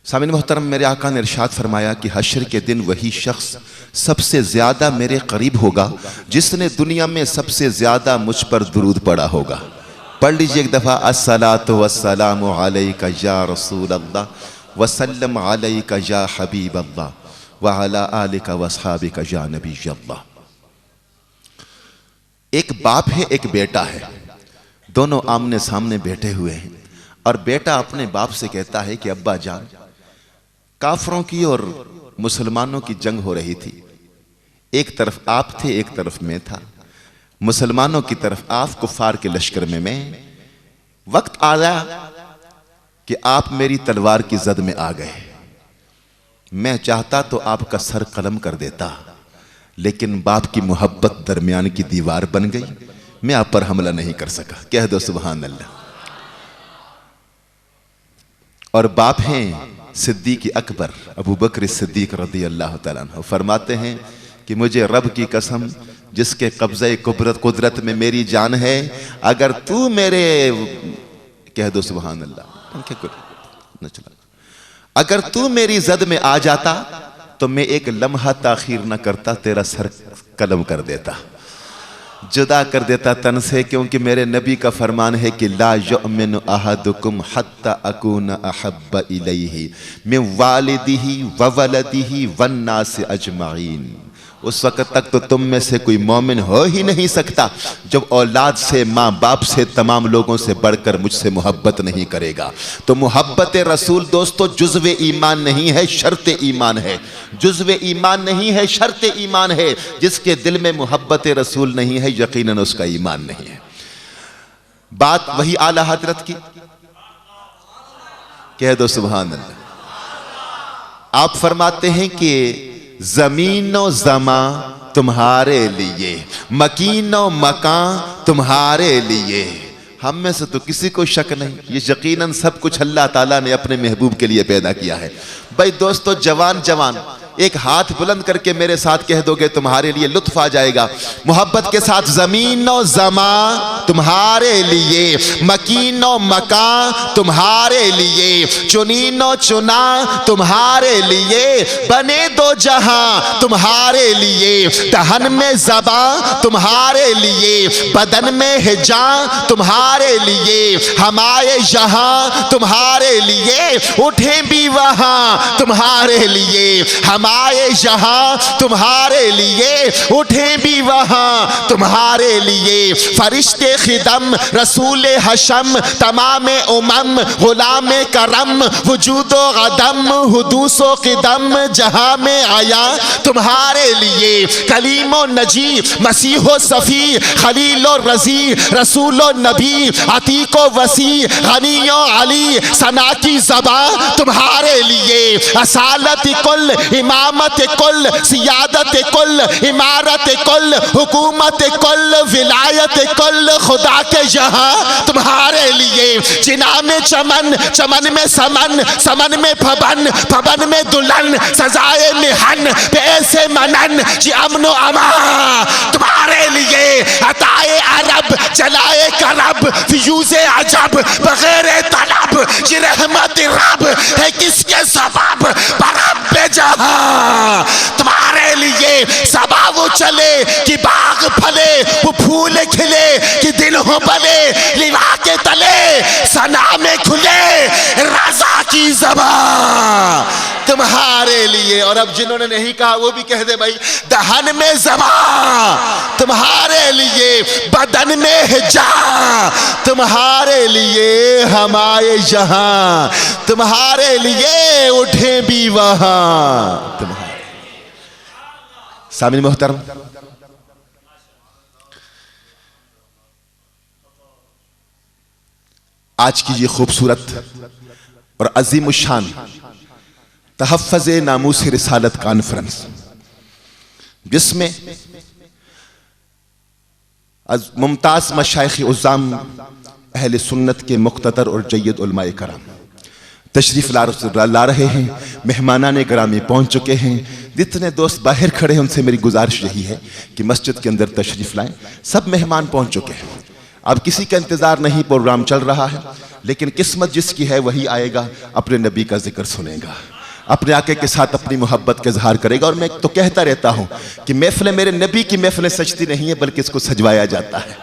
سامعین محترم، میرے آقا نے ارشاد فرمایا کہ حشر کے دن وہی شخص سب سے زیادہ میرے قریب ہوگا جس نے دنیا میں سب سے زیادہ مجھ پر درود پڑھا ہوگا۔ پڑھ لیجئے ایک دفعہ، الصلاۃ والسلام علیک یا رسول اللہ وسلم علیک یا حبیب اللہ وعلی آلک واصحابک یا نبی اللہ۔ ایک باپ ہے، ایک بیٹا ہے، دونوں آمنے سامنے بیٹھے ہوئے ہیں، اور بیٹا اپنے باپ سے کہتا ہے کہ ابا جان، کافروں کی اور مسلمانوں کی جنگ ہو رہی تھی، ایک طرف آپ تھے ایک طرف میں تھا، مسلمانوں کی طرف آپ، کفار کے لشکر میں وقت آیا کہ آپ میری تلوار کی زد میں آ گئے، میں چاہتا تو آپ کا سر قلم کر دیتا، لیکن باپ کی محبت درمیان کی دیوار بن گئی، میں آپ پر حملہ نہیں کر سکا۔ کہہ دو سبحان اللہ۔ اور باپ ہیں صدیق اکبر ابو بکر صدیق رضی اللہ تعالیٰ عنہ، فرماتے ہیں کہ مجھے رب کی قسم جس کے قبضہ قدرت میں میری جان ہے، اگر تو میرے، کہہ دو سبحان اللہ، اگر تو میری زد میں آ جاتا تو میں ایک لمحہ تاخیر نہ کرتا، تیرا سر قلم کر دیتا، جدا کر دیتا تن سے، کیونکہ میرے نبی کا فرمان ہے کہ لا یؤمن احدکم حتی اکون احب الیہ من والدہ وولدہ والناس اجمعین۔ اس وقت تک تو تم میں سے کوئی مومن ہو ہی نہیں سکتا جب اولاد سے، ماں باپ سے، تمام لوگوں سے بڑھ کر مجھ سے محبت نہیں کرے گا۔ تو محبت رسول دوستو جزو ایمان نہیں ہے، شرط ایمان ہے، جزو ایمان نہیں ہے، شرط ایمان ہے۔ جس کے دل میں محبت رسول نہیں ہے، یقیناً اس کا ایمان نہیں ہے۔ بات وہی اعلیٰ حضرت کی، کہہ دو سبحان اللہ۔ آپ فرماتے ہیں کہ زمین و زمان تمہارے لیے، مکین و مکان تمہارے لیے۔ ہم میں سے تو کسی کو شک نہیں، یہ یقیناً سب کچھ اللہ تعالیٰ نے اپنے محبوب کے لیے پیدا کیا ہے۔ بھائی دوستو، جوان ایک ہاتھ بلند کر کے میرے ساتھ کہہ دو گے تمہارے لیے لطف آ جائے گا، محبت کے ساتھ، زمین و زمان تمہارے لیے، مکین و مکان تمہارے لیے، چنین و چنا تمہارے لیے، بنے دو جہاں تمہارے لیے، دہن میں زبان تمہارے لیے، بدن میں حجاں تمہارے لیے، ہمارے یہاں تمہارے لیے، اٹھیں بھی وہاں تمہارے لیے، ہمارے یہاں تمہارے لیے، اٹھیں بھی وہاں تمہارے لیے، فرشتے خدم، رسول حشم، تمام امم، غلام کرم، وجود و عدم، حدوث و قدم، جہاں میں آیا تمہارے لیے، کلیم و نجی، مسیح و صفی، خلیل و رضی، رسول و نبی، عتیق و وسیع، غنی و علی، ثنا کی زبان تمہارے لیے، اصالت کل، امامت کل، سیادت کل، امارت کل، حکومت کل، ولایت کل، خدا کے یہاں تمہارے لیے، جناح میں چمن، چمن میں سمن، سمن میں پھبن، پھبن میں دلہن، سزائے محن، پیسے منن، جی امن و امان تمہارے لیے، عطائے عرب، جلائے کرب، فیوز عجب، بغیر طلب، جی رحمت رب ہے کس کے سبب، برب جہاں تمہارے لیے، سبا وہ چلے کہ باغ پھلے، وہ پھول کھلے کہ دل ہو بلے، لیوا کے تلے ثنا میں کھلے، رضا کی زبان تمہارے لیے۔ اور اب جنہوں نے نہیں کہا وہ بھی کہہ دے بھائی، دہن میں زبان تمہارے لیے، بدن میں حجاں تمہارے لیے، ہمارے یہاں تمہارے لیے، اٹھیں بھی وہاں تمہارے۔ سامعین محترم، آج کی یہ خوبصورت اور عظیم الشان تحفظ ناموس رسالت کانفرنس، جس میں ممتاز مشائخ عظام اہل سنت کے مقتدر اور جید علماء کرام تشریف لا رہے ہیں، مہمانان گرامی پہنچ چکے ہیں، جتنے دوست باہر کھڑے ہیں ان سے میری گزارش یہی ہے کہ مسجد کے اندر تشریف لائیں، سب مہمان پہنچ چکے ہیں۔ اب کسی کا انتظار نہیں، پروگرام چل رہا ہے، لیکن قسمت جس کی ہے وہی آئے گا، اپنے نبی کا ذکر سنے گا، اپنے آقا کے ساتھ اپنی محبت کا اظہار کرے گا۔ اور میں تو کہتا رہتا ہوں کہ محفلیں میرے نبی کی محفلیں سجتی نہیں ہیں، بلکہ اس کو سجوایا جاتا ہے،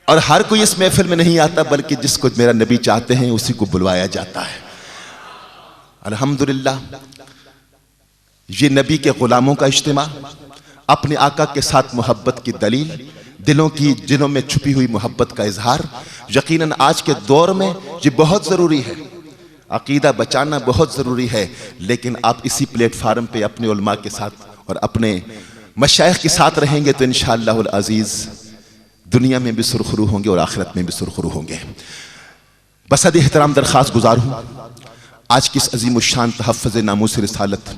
اور ہر کوئی اس محفل میں نہیں آتا، بلکہ جس کو میرا نبی چاہتے ہیں اسی کو بلوایا جاتا ہے۔ الحمدللہ یہ نبی کے غلاموں کا اجتماع، اپنے آقا کے ساتھ محبت کی دلیل، دلوں میں چھپی ہوئی محبت کا اظہار، یقیناً آج کے دور میں یہ بہت ضروری ہے۔ عقیدہ بچانا بہت ضروری ہے، لیکن آپ اسی پلیٹ فارم پہ اپنے علماء کے ساتھ اور اپنے مشائخ کے ساتھ رہیں گے تو انشاءاللہ العزیز دنیا میں بھی سرخرو ہوں گے اور آخرت میں بھی سرخرو ہوں گے۔ بصد احترام درخواست گزار ہوں آج کی اس عظیم الشان تحفظ ناموس رسالت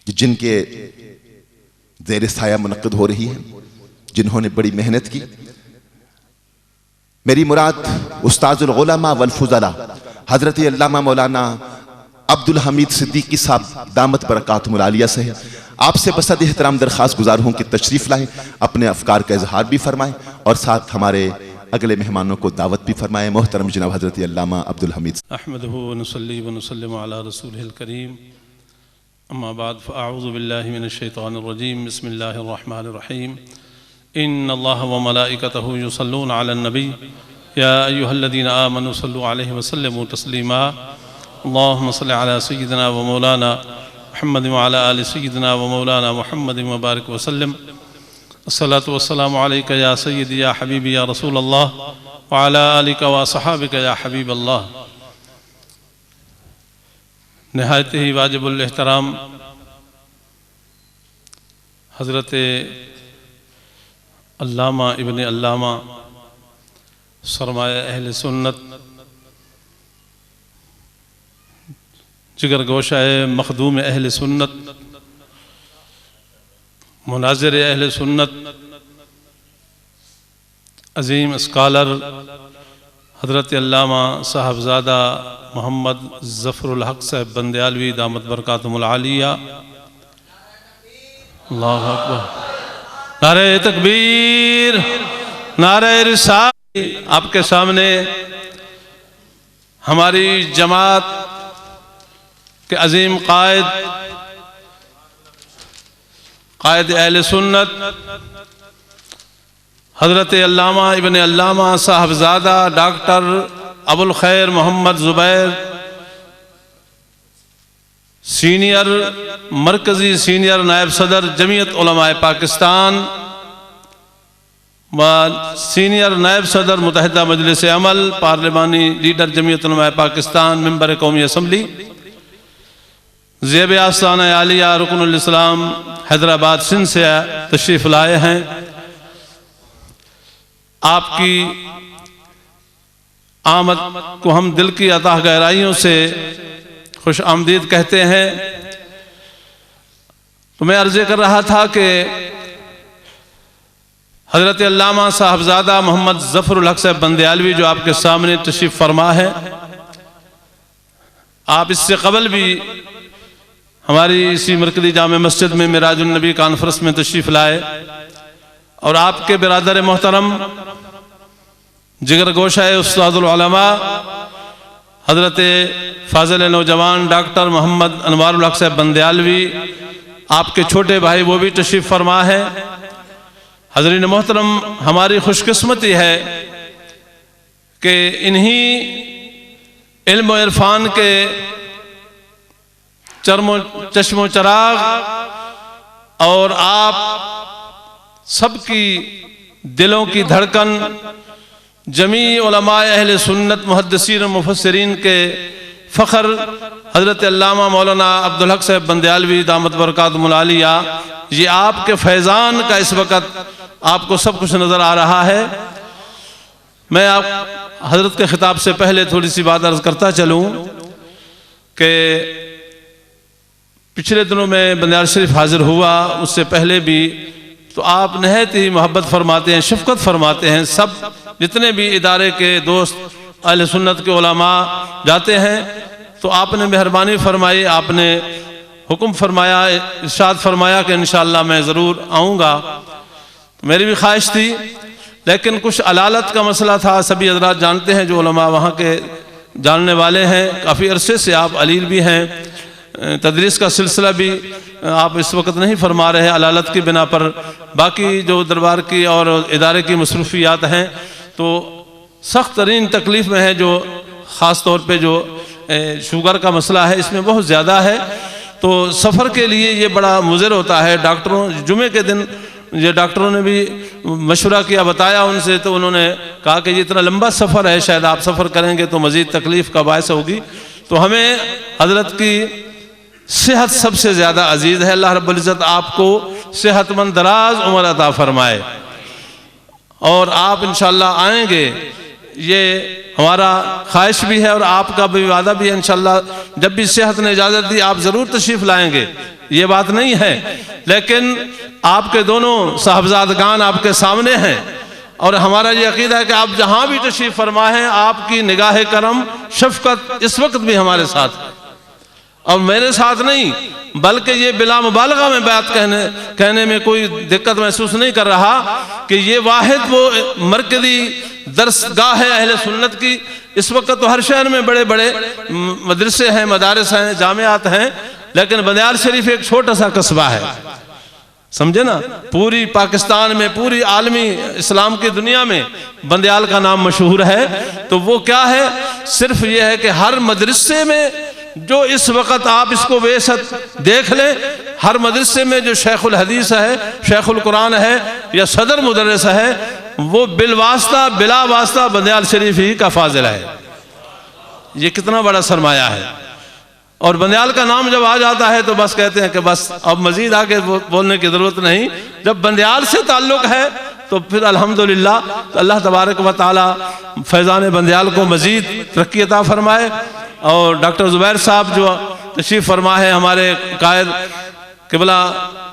جن کے زیر سایہ منعقد ہو رہی ہے، جنہوں نے بڑی محنت کی، میری مراد استاذ العلماء والفضلاء حضرت علامہ مولانا عبدالحمید صدیقی صاحب دامت برکاتہم العالیہ سے ہے۔ آپ سے بصد احترام درخواست گزار ہوں کہ تشریف لائیں، اپنے افکار کا اظہار بھی فرمائیں اور ساتھ ہمارے اگلے مہمانوں کو دعوت بھی فرمائیں۔ محترم جناب حضرت علامہ عبدالحمید۔ احمدہ ونصلی ونسلم علی رسولہ الکریم، اما بعد فاعوذ باللہ من الشیطان الرجیم، بسم اللہ الرحمن الرحیم۔ ان اللہ وملائکتہ یصلون علی النبی یا ایہا الذین آمنوا صلوا علیہ وسلموا تسلیما۔ اللہم صلی علی سیدنا و مولانا محمد وعلی آل سیدنا و مولانا محمد وبارک وسلم۔ الصلاة والسلام علیکہ یا سیدی یا حبیبی یا رسول اللہ وعلی آلک و صحابک یا حبیب اللہ۔ نہایت ہی واجب الاحترام حضرت علامہ ابن علامہ سرمایہ اہل سنت جگر گوشہ مخدوم اہل سنت مناظر اہل سنت عظیم اسکالر حضرت علامہ صاحبزادہ محمد ظفر الحق صاحب بندیالوی دامت برکاتہم العالیہ۔ اللہ اکبر، نعرہ تکبیر، نعرہ رسالت۔ آپ کے سامنے ہماری جماعت کے عظیم قائد اہل سنت حضرت علامہ ابن علامہ صاحبزادہ ڈاکٹر ابو الخیر محمد زبیر سینئر مرکزی سینئر نائب صدر جمعیت علماء پاکستان و سینئر نائب صدر متحدہ مجلس عمل پارلیمانی لیڈر جمعیت علماء پاکستان ممبر قومی اسمبلی زیب آستانہ عالیہ رکن الاسلام حیدرآباد سندھ سے تشریف لائے ہیں۔ آپ کی آمد کو ہم دل کی عطا گہرائیوں سے خوش آمدید کہتے ہیں۔ تو میں عرض کر رہا تھا کہ حضرت علامہ صاحبزادہ محمد ظفر الحق صاحب بندیالوی جو آپ کے سامنے تشریف فرما ہے، آپ اس سے قبل بھی ہماری اسی مرکزی جامع مسجد میں معراج النبی کانفرنس میں تشریف لائے، اور آپ کے برادر محترم جگر گوشہ استاد العلماء حضرت فاضل نوجوان ڈاکٹر محمد انوار الحق صاحب بندیالوی، آپ کے چھوٹے بھائی وہ بھی تشریف فرما ہے۔ حضرین محترم، ہماری خوش قسمتی ہے کہ انہی علم و عرفان کے چشم و چراغ اور آپ سب کی دلوں کی دھڑکن جمیع علماء اہل سنت محدثین و مفسرین کے فخر حضرت علامہ مولانا عبدالحق صاحب بندیالوی دامت برکاتہم العالیہ، یہ آپ کے فیضان کا اس وقت آپ کو سب کچھ نظر آ رہا ہے۔ میں آپ حضرت کے خطاب سے پہلے تھوڑی سی بات عرض کرتا چلوں کہ پچھلے دنوں میں بندیال شریف حاضر ہوا، اس سے پہلے بھی تو آپ نہایت ہی محبت فرماتے ہیں، شفقت فرماتے ہیں۔ سب جتنے بھی ادارے کے دوست اہل سنت کے علماء جاتے ہیں تو آپ نے مہربانی فرمائی، آپ نے حکم فرمایا، ارشاد فرمایا کہ انشاءاللہ میں ضرور آؤں گا۔ میری بھی خواہش تھی لیکن کچھ علالت کا مسئلہ تھا، سبھی حضرات جانتے ہیں جو علماء وہاں کے جاننے والے ہیں، کافی عرصے سے آپ علیل بھی ہیں، تدریس کا سلسلہ بھی آپ اس وقت نہیں فرما رہے علالت کی بنا پر، باقی جو دربار کی اور ادارے کی مصروفیات ہیں تو سخت ترین تکلیف میں ہے، جو خاص طور پہ جو شوگر کا مسئلہ ہے اس میں بہت زیادہ ہے، تو سفر کے لیے یہ بڑا مضر ہوتا ہے۔ ڈاکٹروں جمعے کے دن یہ ڈاکٹروں نے بھی مشورہ کیا، بتایا ان سے، تو انہوں نے کہا کہ یہ اتنا لمبا سفر ہے، شاید آپ سفر کریں گے تو مزید تکلیف کا باعث ہوگی، تو ہمیں حضرت کی صحت سب سے زیادہ عزیز ہے۔ اللہ رب العزت آپ کو صحت مند دراز عمر عطا فرمائے، اور آپ انشاءاللہ آئیں گے، یہ ہمارا خواہش بھی ہے اور آپ کا بھی وعدہ بھی ہے، انشاءاللہ جب بھی صحت نے اجازت دی آپ ضرور تشریف لائیں گے، یہ بات نہیں ہے، لیکن آپ کے دونوں صاحبزادگان آپ کے سامنے ہیں، اور ہمارا یہ عقیدہ ہے کہ آپ جہاں بھی تشریف فرما ہیں آپ کی نگاہ کرم شفقت اس وقت بھی ہمارے ساتھ ہے، اور میرے ساتھ نہیں بلکہ یہ بلا مبالغہ میں بات کہنے میں کوئی دقت محسوس نہیں کر رہا کہ یہ واحد وہ مرکزی درسگاہ ہے اہل سنت کی۔ اس وقت تو ہر شہر میں بڑے بڑے مدرسے ہیں، مدارس ہیں، جامعات ہیں، لیکن بندیال شریف ایک چھوٹا سا قصبہ ہے، سمجھے نا، پوری پاکستان میں، پوری عالمی اسلام کی دنیا میں بندیال کا نام مشہور ہے، تو وہ کیا ہے، صرف یہ ہے کہ ہر مدرسے میں جو اس وقت آپ اس کو بے شک دیکھ لیں، ہر مدرسے میں جو شیخ الحدیث ہے، شیخ القرآن ہے یا صدر مدرس ہے، وہ بالواسطہ بلا واسطہ بندیال شریف ہی کا فاضل ہے۔ یہ کتنا بڑا سرمایہ ہے، اور بندیال کا نام جب آ جاتا ہے تو بس کہتے ہیں کہ بس اب مزید آگے بولنے کی ضرورت نہیں، جب بندیال سے تعلق ہے تو پھر الحمدللہ اللہ تبارک و تعالی فیضان بندیال کو مزید ترقی عطا فرمائے۔ اور ڈاکٹر زبیر صاحب جو تشریف فرما ہے، ہمارے قائد قبلہ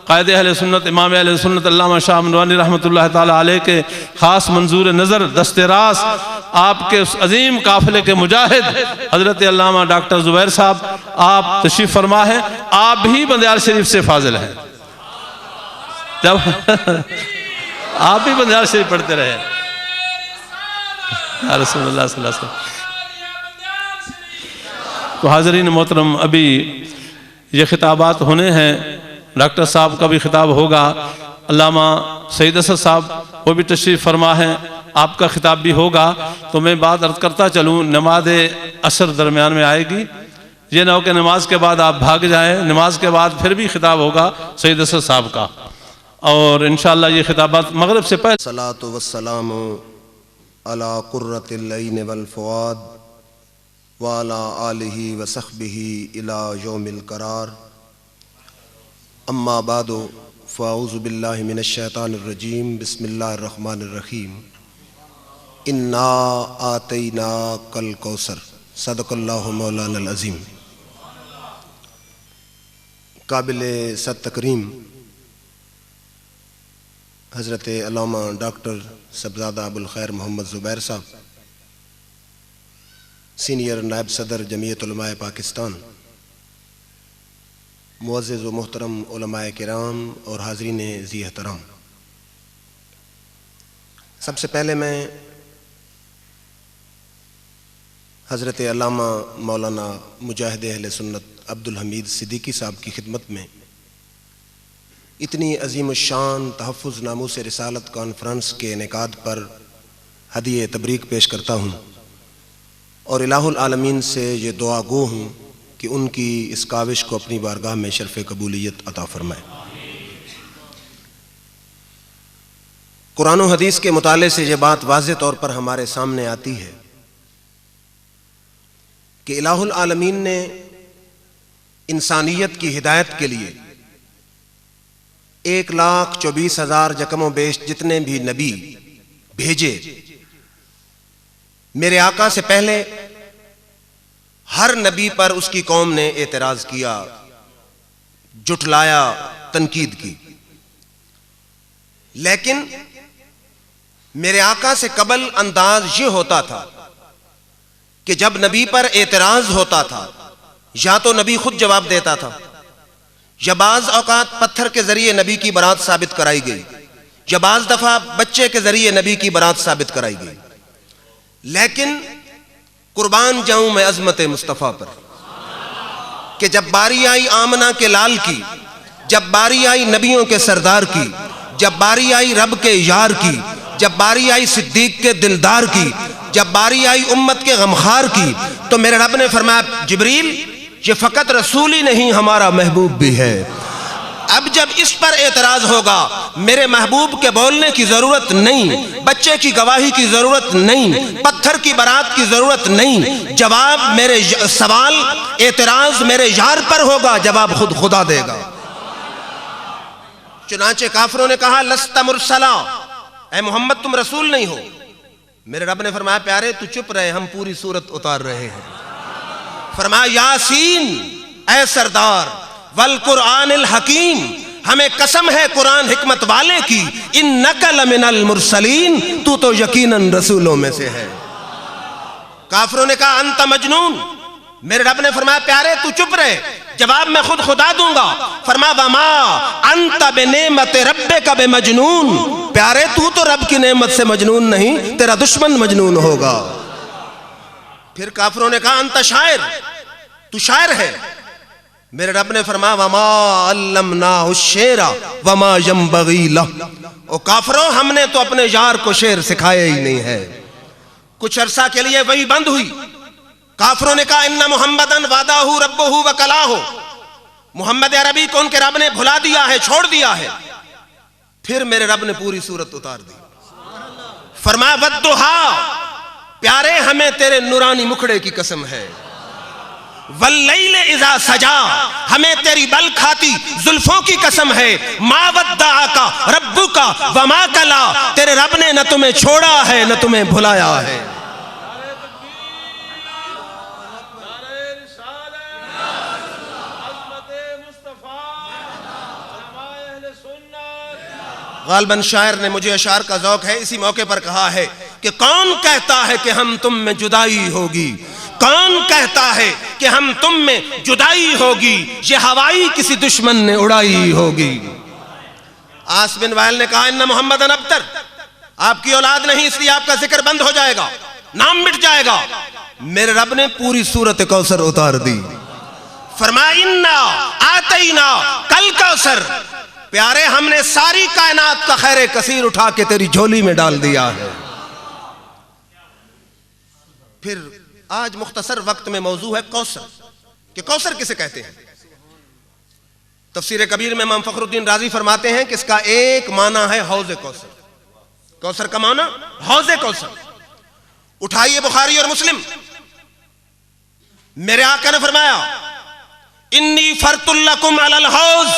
قائد اہل سنت امام اہل سنت علامہ شاہ منوانی رحمۃ اللہ تعالی علیہ کے خاص منظور نظر دست راست آپ کے اس عظیم قافلے کے مجاہد حضرت علامہ ڈاکٹر زبیر صاحب آپ تشریف فرما ہے، آپ بھی بندیال شریف سے فاضل ہیں، جب آپ بھی بندیال شریف پڑھتے رہے یا رسول اللہ صلی اللہ علیہ وسلم۔ تو حاضرین محترم، ابھی یہ خطابات ہونے ہیں، ڈاکٹر صاحب کا بھی خطاب ہوگا، علامہ سعید اسد صاحب وہ بھی تشریف فرما ہے، آپ کا خطاب بھی ہوگا، تو میں بات عرض کرتا چلوں، نماز عصر درمیان میں آئے گی، یہ نہ ہو کہ نماز کے بعد آپ بھاگ جائیں، نماز کے بعد پھر بھی خطاب ہوگا سعید اسد صاحب کا، اور انشاءاللہ یہ خطابات مغرب سے پہلے۔ الصلاۃ والسلام علی قرۃ العین والفؤاد وعلی آلہ وصحبہ الی یوم القرار، اما بعد فاعوذ باللہ من الشیطان الرجیم، بسم اللہ الرحمن الرحیم، انا آتیناک الکوثر، صدق اللہ مولانا العظیم۔ قابل صد تکریم حضرت علامہ ڈاکٹر صاحبزادہ ابو الخیر محمد زبیر صاحب، سینئر نائب صدر جمعیت علماء پاکستان، معزز و محترم علماء کرام اور حاضرین ذی احترام، سب سے پہلے میں حضرت علامہ مولانا مجاہد اہل سنت عبد الحمید صدیقی صاحب کی خدمت میں اتنی عظیم الشان تحفظ ناموس رسالت کانفرنس کے انعقاد پر ہدیہ تبریک پیش کرتا ہوں، اور الہ العالمین سے یہ دعا گو ہوں کہ ان کی اس کاوش کو اپنی بارگاہ میں شرف قبولیت عطا فرمائے۔ قرآن و حدیث کے مطالعے سے یہ بات واضح طور پر ہمارے سامنے آتی ہے کہ الہ العالمین نے انسانیت کی ہدایت کے لیے 1,24,000 جکم و بیش جتنے بھی نبی بھیجے، میرے آقا سے پہلے ہر نبی پر اس کی قوم نے اعتراض کیا، جھٹلایا، تنقید کی، لیکن میرے آقا سے قبل انداز یہ ہوتا تھا کہ جب نبی پر اعتراض ہوتا تھا یا تو نبی خود جواب دیتا تھا، یا بعض اوقات پتھر کے ذریعے نبی کی برات ثابت کرائی گئی، یا بعض دفعہ بچے کے ذریعے نبی کی برات ثابت کرائی گئی، لیکن قربان جاؤں میں عظمت مصطفیٰ پر کہ جب باری آئی آمنہ کے لال کی، جب باری آئی نبیوں کے سردار کی، جب باری آئی رب کے یار کی، جب باری آئی صدیق کے دلدار کی، جب باری آئی امت کے غمخوار کی، تو میرے رب نے فرمایا جبریل یہ فقط رسول ہی نہیں ہمارا محبوب بھی ہے۔ اب جب اس پر اعتراض ہوگا، میرے محبوب کے بولنے کی ضرورت نہیں، بچے کی گواہی کی ضرورت نہیں، پتھر کی برات کی ضرورت نہیں، جواب میرے سوال اعتراض میرے یار پر ہوگا، جواب خود خدا دے گا۔ چنانچہ کافروں نے کہا لست مرسلا، اے محمد تم رسول نہیں ہو۔ میرے رب نے فرمایا پیارے تو چپ رہے، ہم پوری سورت اتار رہے ہیں۔ فرمایا یاسین اے سردار والقرآن الحکیم، ہمیں قسم ہے قرآن حکمت والے کی، انک لمن المرسلین، تو تو یقیناً رسولوں میں سے ہے۔ کافروں نے کہا انت مجنون، میرے رب نے فرمایا پیارے تو چپ رہے، جواب میں خود خدا دوں گا۔ فرمایا وما انت بنعمت ربک بمجنون، پیارے تو رب کی نعمت سے مجنون نہیں، تیرا دشمن مجنون ہوگا۔ پھر کافروں نے کہا انت شاعر، تو شاعر ہے۔ میرے رب نے فرمایا وما علمناہ الشعر وما ينبغی لہ، او کافروں ہم نے تو اپنے یار کو شعر سکھایا ہی نہیں ہے۔ کچھ عرصہ کے لیے وہی بند ہوئی۔ کافروں نے کہا ان محمدن وعدہ ربہ وکلاہ، محمد عربی کو ان کے رب نے بھلا دیا ہے، چھوڑ دیا ہے۔ پھر میرے رب نے پوری سورت اتار دی۔ فرمایا والضحیٰ، پیارے ہمیں تیرے نورانی مکھڑے کی قسم ہے، واللیل اذا سجا، ہمیں تیری بل کھاتی زلفوں کی قسم ہے، ما ودعک ربک وما کلا، تیرے رب نے نہ تمہیں چھوڑا ہے نہ تمہیں بھلایا ہے۔ غالباً شاعر نے، مجھے اشعار کا ذوق ہے، اسی موقع پر کہا ہے کہ کون کہتا ہے کہ ہم تم میں جدائی ہوگی، کون کہتا ہے کہ ہم تم میں جدائی ہوگی، یہ ہوائی کسی دشمن نے اڑائی ہوگی۔ آس بن وائل نے کہا ان محمدن ابتر، آپ کی اولاد نہیں اس لیے آپ کا ذکر بند ہو جائے گا، نام مٹ جائے گا۔ میرے رب نے پوری سورت کوثر اتار دی۔ فرمایا انا آتینا کل کوثر، پیارے ہم نے ساری کائنات کا خیر کثیر اٹھا کے تیری جھولی میں ڈال دیا ہے۔ پھر آج مختصر وقت میں موضوع ہے کوثر، کہ کوثر کسے کہتے ہیں۔ تفسیر کبیر میں امام فخر الدین رازی فرماتے ہیں کہ اس کا ایک معنی ہے حوض کوثر۔ کوثر کا معنی حوض کوثر۔ اٹھائیے بخاری اور مسلم، میرے آقا نے فرمایا انی فرط لکم علی الحوض،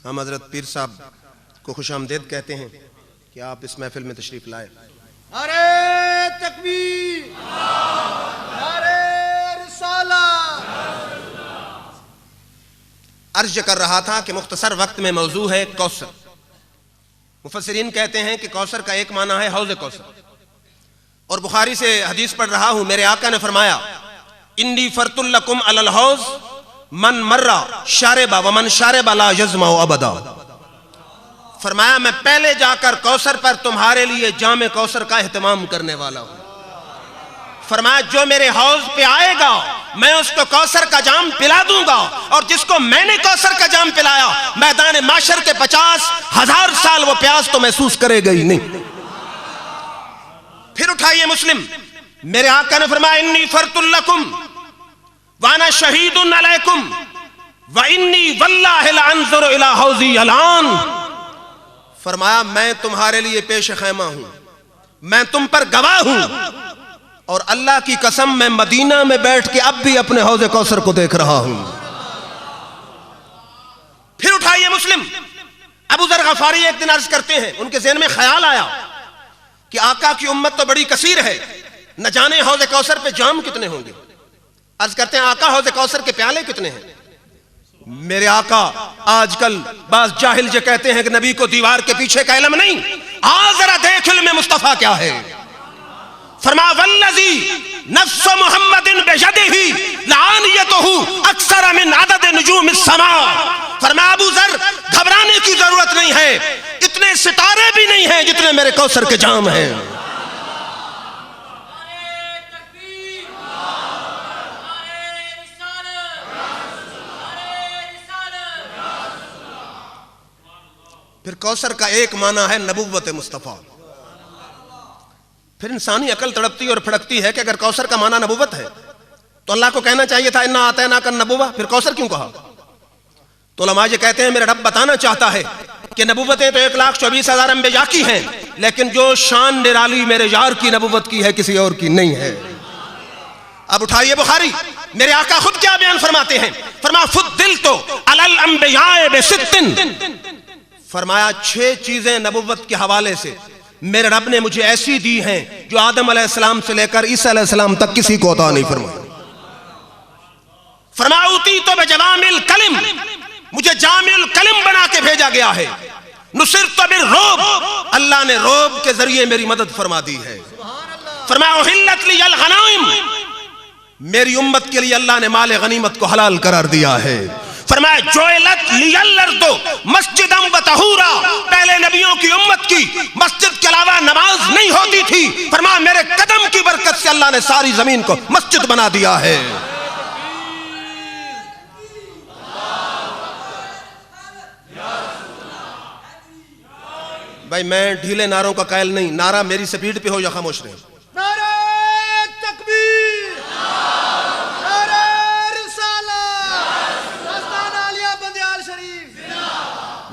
ہم حضرت پیر صاحب کو خوش آمدید کہتے ہیں کہ آپ اس محفل میں تشریف لائے۔ نعرہ تکبیر، نعرہ رسالت۔ عرض کر رہا تھا کہ مختصر وقت میں موضوع ہے کوثر۔ مفسرین کہتے ہیں کہ کوثر کا ایک معنی ہے حوض کوثر، اور بخاری سے حدیث پڑھ رہا ہوں، میرے آقا نے فرمایا انی فرط لکم علی الحوض من مرہ شاربہ ومن شاربہ لا یظمأ ابدا۔ فرمایا میں پہلے جا کر کوثر پر تمہارے لیے جام کوثر کا اہتمام کرنے والا ہوں۔ فرمایا جو میرے حوض پہ آئے گا میں اس کو کوثر کا جام پلا دوں گا، اور جس کو میں نے کوثر کا جام پلایا میدان معشر کے 50,000 سال وہ پیاس تو محسوس کرے گا ہی نہیں۔ پھر اٹھائیے مسلم، میرے آقا نے فرمایا انی فرط لکم وانا شہید علیکم وانی واللہ لانظر الی حوضی الان۔ فرمایا میں تمہارے لیے پیش خیمہ ہوں، میں تم پر گواہ ہوں، اور اللہ کی قسم میں مدینہ میں بیٹھ کے اب بھی اپنے حوض کوثر کو دیکھ رہا ہوں۔ پھر اٹھائیے مسلم، ابو ذر غفاری ایک دن عرض کرتے ہیں، ان کے ذہن میں خیال آیا کہ آقا کی امت تو بڑی کثیر ہے، نہ جانے حوض کوثر پہ جام کتنے ہوں گے۔ عرض کرتے ہیں آقا حوض کوثر کے پیالے کتنے ہیں؟ میرے آقا آج کل بعض جاہل جو کہتے ہیں کہ نبی کو دیوار کے پیچھے کا علم نہیں، ذرا دیکھ علم مصطفیٰ کیا ہے۔ فرمایا والذی نفس محمد بیدہ لعانیتہ اکثر من عدد نجوم السماء. فرمایا ابو ذر گھبرانے کی ضرورت نہیں ہے، اتنے ستارے بھی نہیں ہیں جتنے میرے کوثر کے جام ہیں. پھر کوثر کا ایک معنی ہے نبوت مصطفیٰ. پھر انسانی عقل تڑپتی اور پھڑکتی ہے کہ اگر کوثر کا معنی نبوت ہے تو اللہ کو کہنا چاہیے تھا انا آتیناک النبوۃ، پھر کوثر کیوں کہا؟ تو علماء یہ کہتے ہیں میرا رب بتانا چاہتا ہے کہ نبوتیں تو 1,24,000 انبیاء کی ہیں، لیکن جو شان نرالی میرے یار کی نبوت کی ہے کسی اور کی نہیں ہے. اب اٹھائیے بخاری، میرے آقا خود کیا بیان فرماتے ہیں. فرمایا فضلت علی الانبیاء بست، فرمایا 6 چیزیں نبوت کے حوالے سے میرے رب نے مجھے ایسی دی ہیں جو آدم علیہ السلام سے لے کر عیسیٰ علیہ السلام تک کسی کو عطا نہیں فرمایا. فرمایا اوتیت بجوامع الکلم، مجھے جامع الکلم بنا کے بھیجا گیا ہے. نصرت بالرعب، اللہ نے رعب کے ذریعے میری مدد فرما دی ہے. فرمایا احلت لی الغنائم، میری امت کے لیے اللہ نے مال غنیمت کو حلال قرار دیا ہے. فرمایا جعلت لی الارض مسجدا وطہورا، پہلے نبیوں کی امت کی مسجد کے علاوہ نماز نہیں ہوتی تھی، فرمایا میرے قدم کی برکت سے اللہ نے ساری زمین کو مسجد بنا دیا ہے. بھائی میں ڈھیلے نعروں کا قائل نہیں، نعرہ میری سپیڈ پہ ہو یا خاموش رہے. نعرہ تکبیر، نعرہ رسالت، دستان عالیہ بندیال شریف.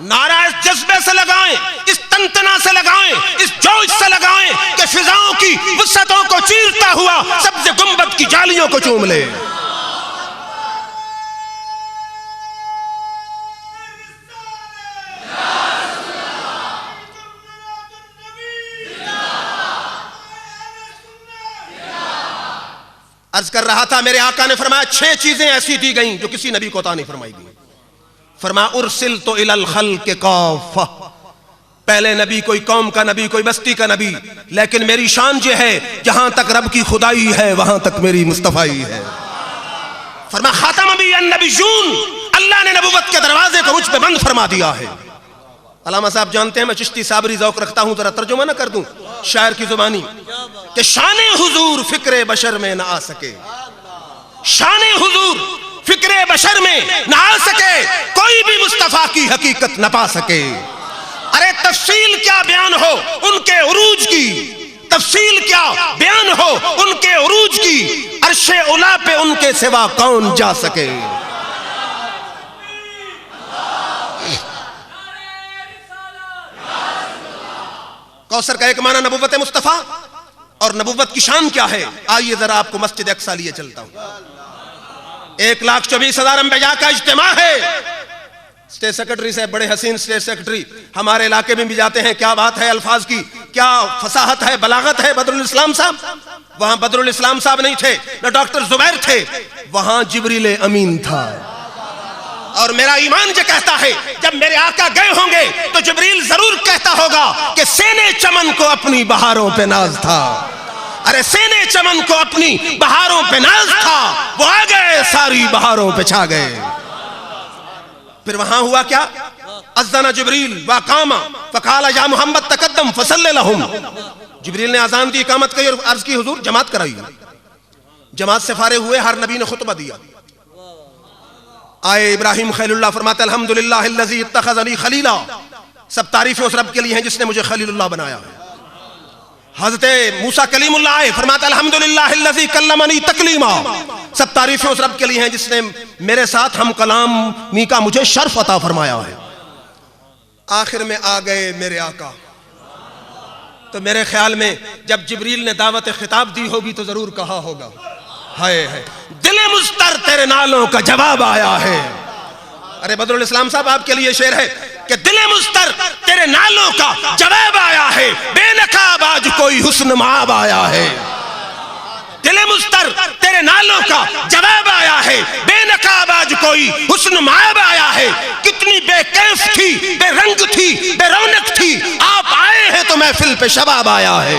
نعرہ اس جذبے سے لگائیں، اس تنتنا سے لگائیں، اس جوش سے لگائیں کہ فضاؤں کی وسعتوں کو چیرتا ہوا سبز گنبد کی جالیوں کو چوم لے. عرض کر رہا تھا میرے آقا نے فرمایا 6 چیزیں ایسی دی گئیں جو کسی نبی کو عطا نہیں فرمائی گئی. فرمایا ارسلت الی الخلق کافہ، پہلے نبی کوئی قوم کا نبی، کوئی بستی کا نبی، لیکن میری شان یہ ہے جہاں تک رب کی خدائی ہے وہاں تک میری مصطفیٰ ہے. فرمایا خاتم بی النبیون، اللہ نے نبوت کے دروازے کو مجھ پہ بند فرما دیا ہے. علامہ صاحب جانتے ہیں میں چشتی صابری ذوق رکھتا ہوں، ذرا ترجمہ نہ کر دوں شاعر کی زبانی کہ شان حضور فکر بشر میں نہ آ سکے، شان حضور فکر بشر میں نہ آ سکے، کوئی بھی مصطفیٰ کی حقیقت نہ پا سکے. ارے تفصیل کیا بیان ہو ان کے عروج کی، تفصیل کیا بیان ہو ان کے عروج کی، عرش علا پہ ان کے سوا کون جا سکے. کوثر کا ایک معنی نبوت مصطفیٰ، اور نبوت کی شان کیا ہے آئیے ذرا آپ کو مسجد اقصیٰ لیے چلتا ہوں. 1,24,000 انبیاء کا اجتماع ہے. اسٹیٹ سیکرٹری صاحب بڑے حسین اسٹیٹ سیکرٹری ہمارے علاقے میں بھی جاتے ہیں، کیا بات ہے الفاظ کی، کیا فصاحت ہے، بلاغت ہے. بدر الاسلام صاحب، وہاں بدر الاسلام صاحب نہیں تھے نہ ڈاکٹر زبیر تھے، وہاں جبریل امین تھا. اور میرا ایمان یہ کہتا ہے جب میرے آقا گئے ہوں گے تو جبریل ضرور کہتا ہوگا کہ سینے چمن کو اپنی بہاروں پہ ناز تھا. ارے سینے چمن کو اپنی بہاروں پہ ناز تھا، وہ آ گئے ساری بہاروں پہ چھا گئے. پھر وہاں ہوا کیا، اذن جبریل وقام فقال یا محمد تقدم فصلی لہم. جبریل نے اذان دی، اقامت کی اور عرض کی حضور جماعت کرائی. جماعت سے فارغ ہوئے، ہر نبی نے خطبہ دیا. آئے ابراہیم خلیل اللہ، فرماتے الحمدللہ الذی اتخذنی خلیلا، سب تعریفیں اس رب کے لیے ہیں جس نے مجھے خلیل اللہ بنایا. حضرت موسیٰ کلیم اللہ آئے، فرماتے الحمدللہ الذی کلمنی تکلیما، سب تعریفیں اس رب کے لیے ہیں جس نے میرے ساتھ ہم کلامی کا مجھے شرف عطا فرمایا ہے. آخر میں آ گئے میرے آقا، تو میرے خیال میں جب جبریل نے دعوت خطاب دی ہوگی تو ضرور کہا ہوگا ہائے ہے دل مضطر تیرے نالوں کا جواب آیا ہے. ارے بدر الاسلام صاحب آپ کے لیے شعر ہے کہ دل مضطر تیرے نالوں کا جواب آیا ہے، بے نقاب آج کوئی حسن معاب آیا ہے. دل مضطر تیرے نالوں کا جواب آیا ہے، بے نقاب آج کوئی حسن معاب آیا ہے. کتنی بے کیف تھی، بے رنگ تھی، بے رونق تھی، آپ آئے ہیں تو محفل پہ شباب آیا ہے.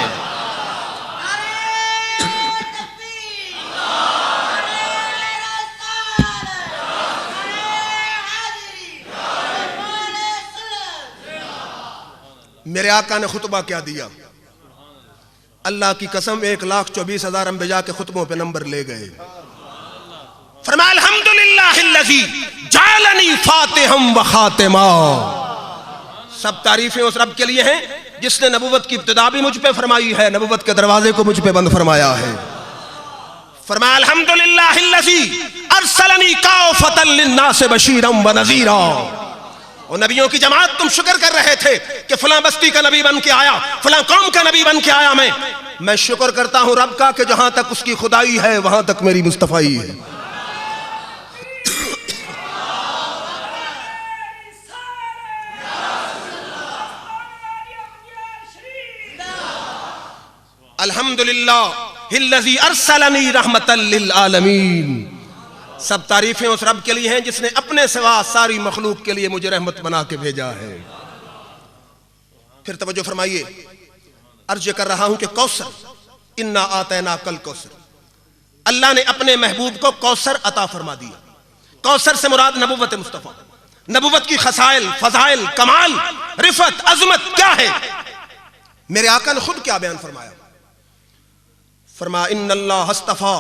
میرے آقا نے خطبہ کیا دیا؟ اللہ کی قسم 1,24,000 انبیاء کے خطبوں پہ نمبر لے گئے. فرمایا الحمدللہ الذی جعلنی فاتحا و خاتما. سب تعریفیں اس رب کے لیے ہیں جس نے نبوت کی ابتدا بھی مجھ پہ فرمائی ہے، نبوت کے دروازے کو مجھ پہ بند فرمایا ہے. فرمایا الحمدللہ الذی ارسلنی کافۃ للناس بشیرا و نذیرا. اور نبیوں کی جماعت تم شکر کر رہے تھے کہ فلاں بستی کا نبی بن کے آیا، فلاں قوم کا نبی بن کے آیا. میں شکر کرتا ہوں رب کا کہ جہاں تک اس کی خدائی ہے وہاں تک میری مصطفائی ہے. الحمدللہ الذی ارسلنی رحمتا للعالمین. سب تعریفیں اس رب کے لیے ہیں جس نے اپنے سوا ساری مخلوق کے لیے مجھے رحمت بنا کے بھیجا ہے. پھر توجہ فرمائیے، عرض کر رہا ہوں کہ کوثر، انا آتیناک الکوثر، اللہ نے اپنے محبوب کو کوثر عطا فرما دیا. کوثر سے مراد نبوت مصطفیٰ، نبوت کی خصائل، فضائل، کمال، رفعت، عظمت کیا ہے؟ میرے آقا نے خود کیا بیان فرمایا؟ فرمایا ان اللہ اصطفیٰ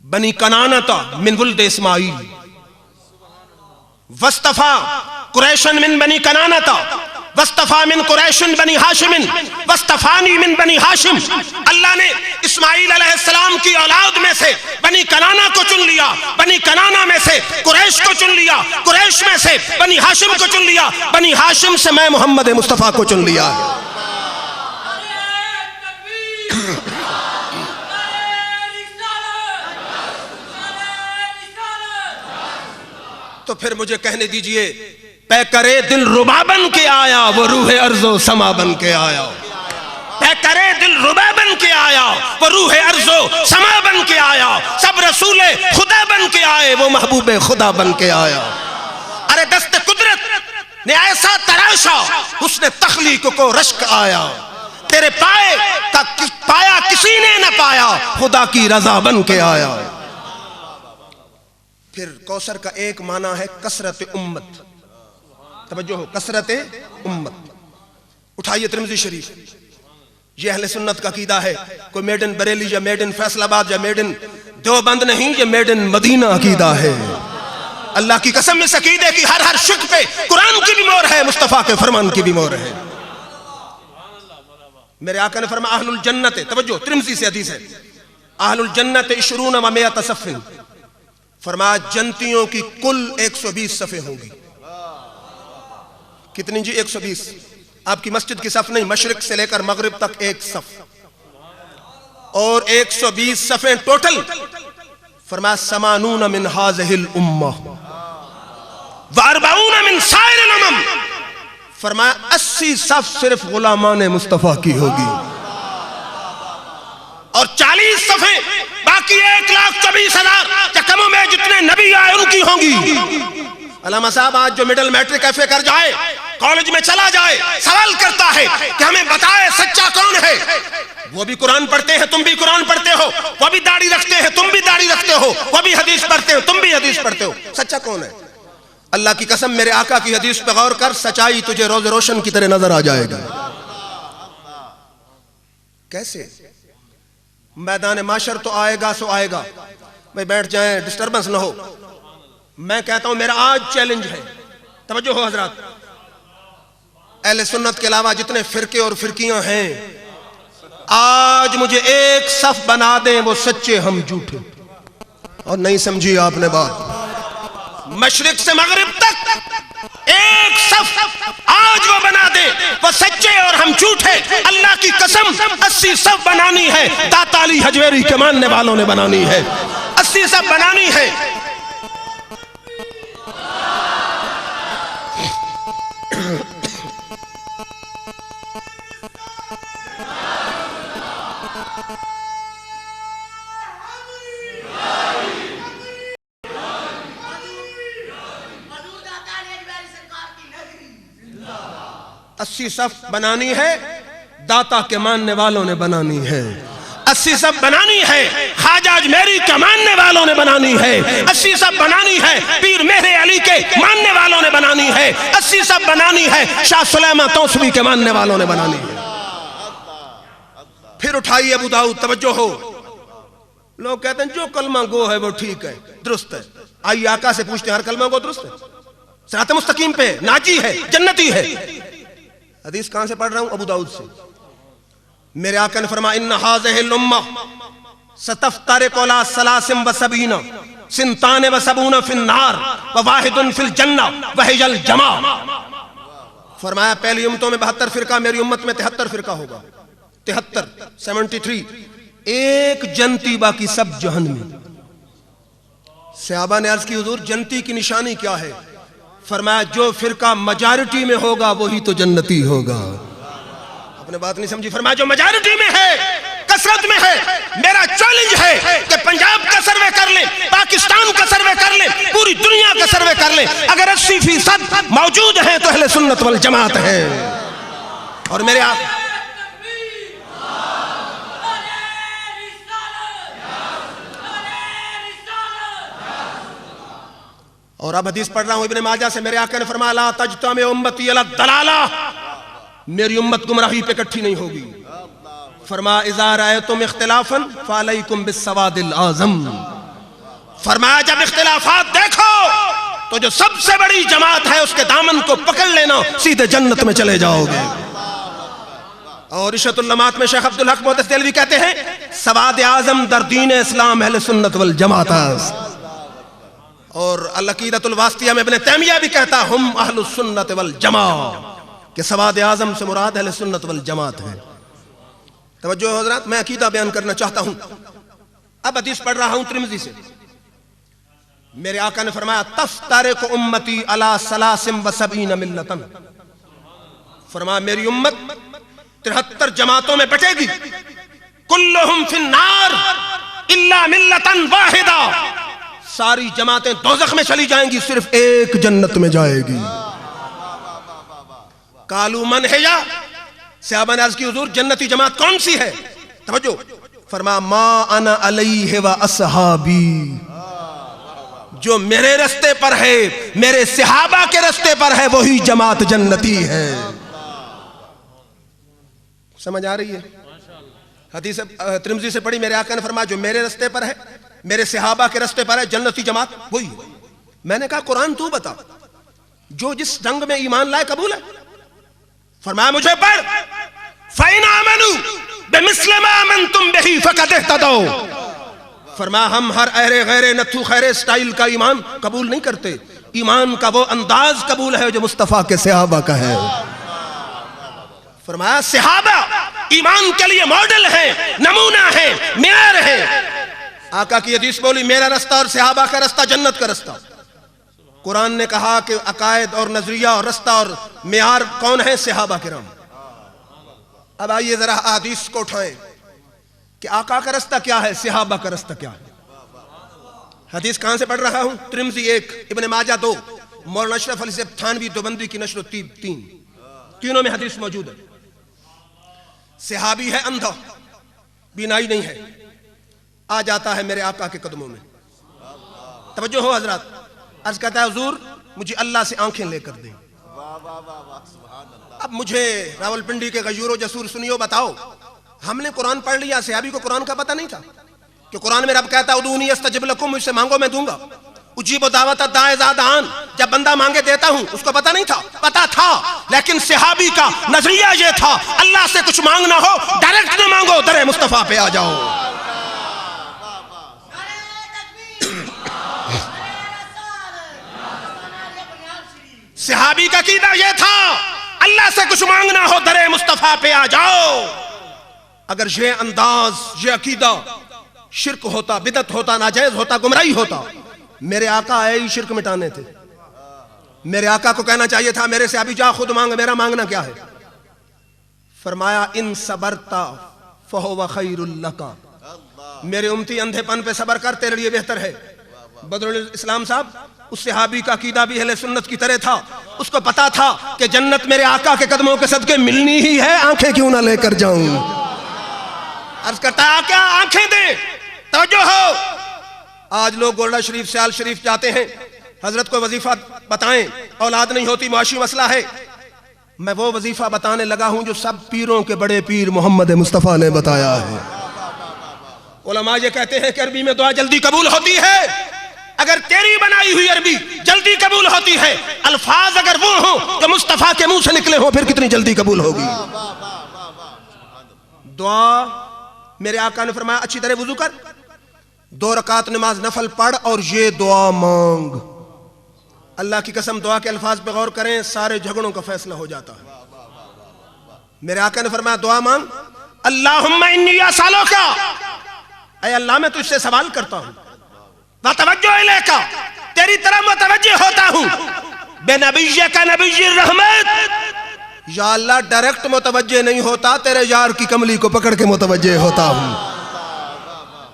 بنی کنانتا من ولد اسماعیل واصطفیٰ قریشا من بنی کنانتا واصطفیٰ من قریش بنی ہاشم واصطفانی من بنی ہاشم. اللہ نے اسماعیل علیہ السلام کی اولاد میں سے بنی کنانا کو چن لیا، بنی کنانا میں سے قریش کو چن لیا، قریش میں سے بنی ہاشم کو چن لیا، بنی ہاشم سے میں محمد مصطفیٰ کو چن لیا. تو پھر مجھے کہنے دیجئے، پے کرے دل ربا بن کے آیا وہ روح ارض و سما بن کے آیا. پے کرے دل ربا بن کے آیا وہ روح ارض و سما بن کے آیا. سب رسول خدا بن کے آئے وہ محبوب خدا بن کے آیا. ارے دست قدرت نے ایسا تراشا اس نے تخلیق کو رشک آیا. تیرے پائے کا پایا کسی نے نہ پایا خدا کی رضا بن کے آیا. پھر کوثر کا ایک معنی ہے کثرت امت. توجہ ہو، کثرت امت. اٹھائیے ترمذی شریف، یہ اہل سنت کا عقیدہ ہے. کوئی میڈ ان بریلی یا میڈ ان فیصل آباد یا میڈ ان دیوبند نہیں، یہ میڈ ان مدینہ عقیدہ ہے. اللہ کی قسم اس عقیدے کی ہر شک پہ قرآن کی بھی مہر ہے، مصطفیٰ کے فرمان کی بھی مہر ہے. میرے آقا نے فرمایا اہل الجنت، توجہ ترمذی سے حدیث ہے، اہل الجنت 20 و 100 صف. فرمایا جنتیوں کی کل 120 صفیں ہوں گی. کتنی جی؟ 120. آپ کی مسجد کی صف نہیں، مشرق سے لے کر مغرب تک ایک صف، اور 120 صفیں ٹوٹل. فرمایا 80 من هذه الامہ و40 من سائر الامم. فرمایا 80 صف صرف غلامان مصطفیٰ کی ہوگی، اور 40 صفیں باقی 1,24,000 چکموں میں جتنے نبی آئے ان کی ہوں گی. علامہ صاحب آج جو مڈل میٹرک ایف اے کر جائے، کالج میں چلا جائے، سوال کرتا ہے کہ ہمیں بتائے سچا کون ہے. وہ بھی قرآن پڑھتے ہیں، تم بھی قرآن پڑھتے ہو، وہ بھی داڑھی رکھتے ہیں، تم بھی داڑھی رکھتے ہو، وہ بھی حدیث پڑھتے ہو، تم بھی حدیث پڑھتے ہو. سچا کون ہے؟ اللہ کی قسم میرے آقا کی حدیث پہ غور کر، سچائی تجھے روز روشن کی طرح نظر آ جائے گی. کیسے؟ میدان معاشر تو آئے گا سو آئے گا. بھئی بیٹھ جائیں، ڈسٹربنس نہ ہو. میں کہتا ہوں میرا آج چیلنج ہے، توجہ ہو حضرات، اہل سنت کے علاوہ جتنے فرقے اور فرقیاں ہیں، آج مجھے ایک صف بنا دیں وہ سچے ہم جھوٹے. اور نہیں سمجھی آپ نے بات؟ مشرق سے مغرب تک ایک صف آج وہ بنا دے، وہ سچے اور ہم جھوٹے. اللہ کی قسم 80 صف بنانی ہے، داتا علی حجویری کے ماننے والوں نے بنانی ہے. 80 صف بنانی ہے. اسی صف بنانی ہے، داتا کے ماننے والوں نے بنانی ہے. 80 سب بنانی ہے خواجہ اجمیری کے ماننے والوں نے بنانی ہے، 80 سب بنانی ہے پیر مہر علی کے ماننے والوں نے بنانی ہے، 80 سب بنانی ہے شاہ سلیمان توسوی کے ماننے والوں نے بنانی ہے۔ پھر اٹھائی ابو داؤد، توجہ ہو، لوگ کہتے ہیں جو کلمہ گو ہے وہ ٹھیک ہے، درست ہے، آئیے آقا سے پوچھتے ہیں ہر کلمہ گو درست ہے، صراط مستقیم پہ ناجی ہے، جنتی ہے؟ حدیث کہاں سے پڑھ رہا ہوں؟ ابو داؤد سے۔ میرے آقا نے فرمایا ان هذه الامه ستفترق على 73 سنتان و 70 فی النار و واحد فی الجنہ وہی الجماع۔ فرمایا پہلی امتوں میں 72 فرقہ، میری امت میں 73 فرقہ ہوگا، 73 ایک جنتی باقی سب جہنمی۔ صحابہ نے عرض کی حضور جنتی کی نشانی کیا ہے؟ فرمایا جو فرقہ میجارٹی میں ہوگا وہی تو جنتی ہوگا۔ اپنے بات نہیں سمجھی؟ فرمایا جو میجارٹی میں ہے، کثرت میں ہے، میرا چیلنج ہے کہ پنجاب کا سروے کر لیں، پاکستان کا سروے کر لیں، پوری دنیا کا سروے کر لیں، اگر 80% موجود ہیں تو اہل سنت والجماعت ہے۔ اور میرے آقا اور اب حدیث پڑھ رہا ہوں ابن ماجہ سے، میرے آقا نے فرمایا لا تجتمع امتی علی الضلالہ، میری امت گمراہی پہ اکٹھی نہیں ہوگی۔ فرمایا اذا رأیتم اختلافا فعلیکم بالسواد الاعظم، فرمایا جب اختلافات دیکھو تو جو سب سے بڑی جماعت ہے اس کے دامن کو پکڑ لینا، سیدھے جنت میں چلے جاؤ گے۔ اور عشرت اللمات میں شیخ عبدالحق محدث دہلوی کہتے ہیں سواد اعظم در دین اسلام اہل سنت والجماعت۔ اور العقیدۃ الواسطیہ میں ابن تیمیہ بھی کہتا ہم اہل السنت والجماعت، کہ سواد اعظم سے مراد اہل سنت والجماعت ہے۔ توجہ حضرات، میں عقیدہ بیان کرنا چاہتا ہوں۔ اب حدیث پڑھ رہا ہوں ترمذی سے، میرے آقا نے فرمایا تفترق امتی علی 73 ملتا، فرمایا میری امت 73 جماعتوں میں بٹے گی، کلہم فی النار الا ملتا واحدہ، ساری جماعتیں دوزخ میں چلی جائیں گی، صرف ایک جنت میں جائے گی۔ قالوا من ہی؟ صحابہ نے عرض کی حضور جنتی جماعت کون سی ہے؟ توجہ، فرمایا ما انا علیہ و اصحابی، جو میرے رستے پر ہے، میرے صحابہ کے رستے پر ہے، وہی جماعت جنتی ہے۔ سمجھ آ رہی ہے؟ حدیث ترمذی سے پڑھی، میرے آقا نے فرمایا جو میرے رستے پر ہے، میرے صحابہ کے رستے پر ہے، جنتی جماعت وہی ہے۔ میں نے کہا قرآن تو بتا، جو جس رنگ میں ایمان لائے قبول ہے؟ فرمایا مجھے پڑھ فَإِنْ آمَنُوا بِمِثْلِ مَا آمَنْتُمْ بِهِ فَقَدْ اهْتَدَوْا، فرمایا ہم ہر اہرے غیرے نتھو خیرے سٹائل کا ایمان قبول نہیں کرتے، ایمان کا وہ انداز قبول ہے جو مصطفیٰ کے صحابہ کا ہے۔ فرمایا صحابہ ایمان کے لیے ماڈل ہے، نمونہ ہے، معیار ہے۔ آقا کی حدیث بولی میرا رستہ اور صحابہ کا رستہ جنت کا رستہ۔ قرآن نے کہا کہ عقائد اور نظریہ اور رستہ اور معیار کون ہے؟ صحابہ کرام۔ اب آئیے ذرا حدیث کو اٹھائیں کہ آقا کا رستہ کیا ہے، صحابہ کا رستہ کیا ہے۔ حدیث کہاں سے پڑھ رہا ہوں؟ ترمذی 1، ابن ماجہ 2، مولانا اشرف علی تھانوی دیوبندی کی نشر 3، تینوں میں حدیث موجود ہے۔ صحابی ہے اندھا، بینائی نہیں ہے، آ جاتا ہے میرے آقا کے قدموں میں۔ توجہ ہو حضرات، عرض کہتا ہے حضور مجھے اللہ سے آنکھیں لے کر دیں۔ اب مجھے راول پنڈی کے غیور و جسور سنیو بتاؤ، ہم نے قرآن پڑھ لیا، صحابی کو قرآن کا پتہ نہیں تھا کہ قرآن میں رب کہتا ہے ادعونی استجب لکم، مجھ سے مانگو میں دوں گا، اجیب دعوت الداعی اذا دعان، جب بندہ مانگے دیتا ہوں۔ اس کو پتہ نہیں تھا؟ پتہ تھا، لیکن صحابی کا نظریہ یہ تھا اللہ سے کچھ مانگنا ہو ڈائریکٹ نہ مانگو، در مصطفیٰ پہ آ جاؤ۔ صحابی کا عقیدہ یہ تھا اللہ سے کچھ مانگنا ہو در مصطفیٰ پہ آ جاؤ۔ اگر یہ انداز، یہ عقیدہ شرک ہوتا، بدعت ہوتا، ناجائز ہوتا، گمراہی ہوتا، میرے آقا آئے ہی شرک مٹانے تھے۔ میرے آقا کو کہنا چاہیے تھا میرے سے ابھی جا خود مانگ، میرا مانگنا کیا ہے؟ فرمایا ان صبرتا فہو خیر لک، میرے امتی اندھے پن پہ صبر کر، تیرے لیے بہتر ہے۔ بدر الاسلام صاحب اس صحابی کا عقیدہ بھی اہل سنت کی طرح تھا، اس کو پتا تھا کہ جنت میرے آقا کے قدموں کے صدقے ملنی ہی ہے، آنکھیں کیوں نہ لے کر جاؤں۔ عرض کرتا ہے کیا آنکھیں دیں، توجہ ہو. آج لوگ گولڈا شریف سیال شریف جاتے ہیں، حضرت کو وظیفہ بتائیں، اولاد نہیں ہوتی، معاشی مسئلہ ہے. میں وہ وظیفہ بتانے لگا ہوں جو سب پیروں کے بڑے پیر محمد مصطفیٰ نے بتایا ہے. علماء یہ کہتے ہیں کہ عربی میں دعا جلدی قبول ہوتی ہے. اگر تیری بنائی ہوئی عربی جلدی قبول ہوتی ہے، الفاظ اگر وہ ہوں جو مصطفیٰ کے منہ سے نکلے ہوں، پھر کتنی جلدی قبول ہوگی. دعا میرے آقا نے فرمایا اچھی طرح وضو کر، 2 رکعت نماز نفل پڑھ اور یہ دعا مانگ. اللہ کی قسم دعا کے الفاظ پہ غور کریں، سارے جھگڑوں کا فیصلہ ہو جاتا ہے. میرے آقا نے فرمایا دعا مانگ، اللہم انی اسالک، اے اللہ میں تجھ سے سوال کرتا ہوں، وتوجہ الیک، تیری طرف متوجہ ہوتا ہوں، بے نبیک نبی الرحمت، یا اللہ ڈائریکٹ متوجہ نہیں ہوتا، تیرے یار کی کملی کو پکڑ کے متوجہ ہوتا ہوں.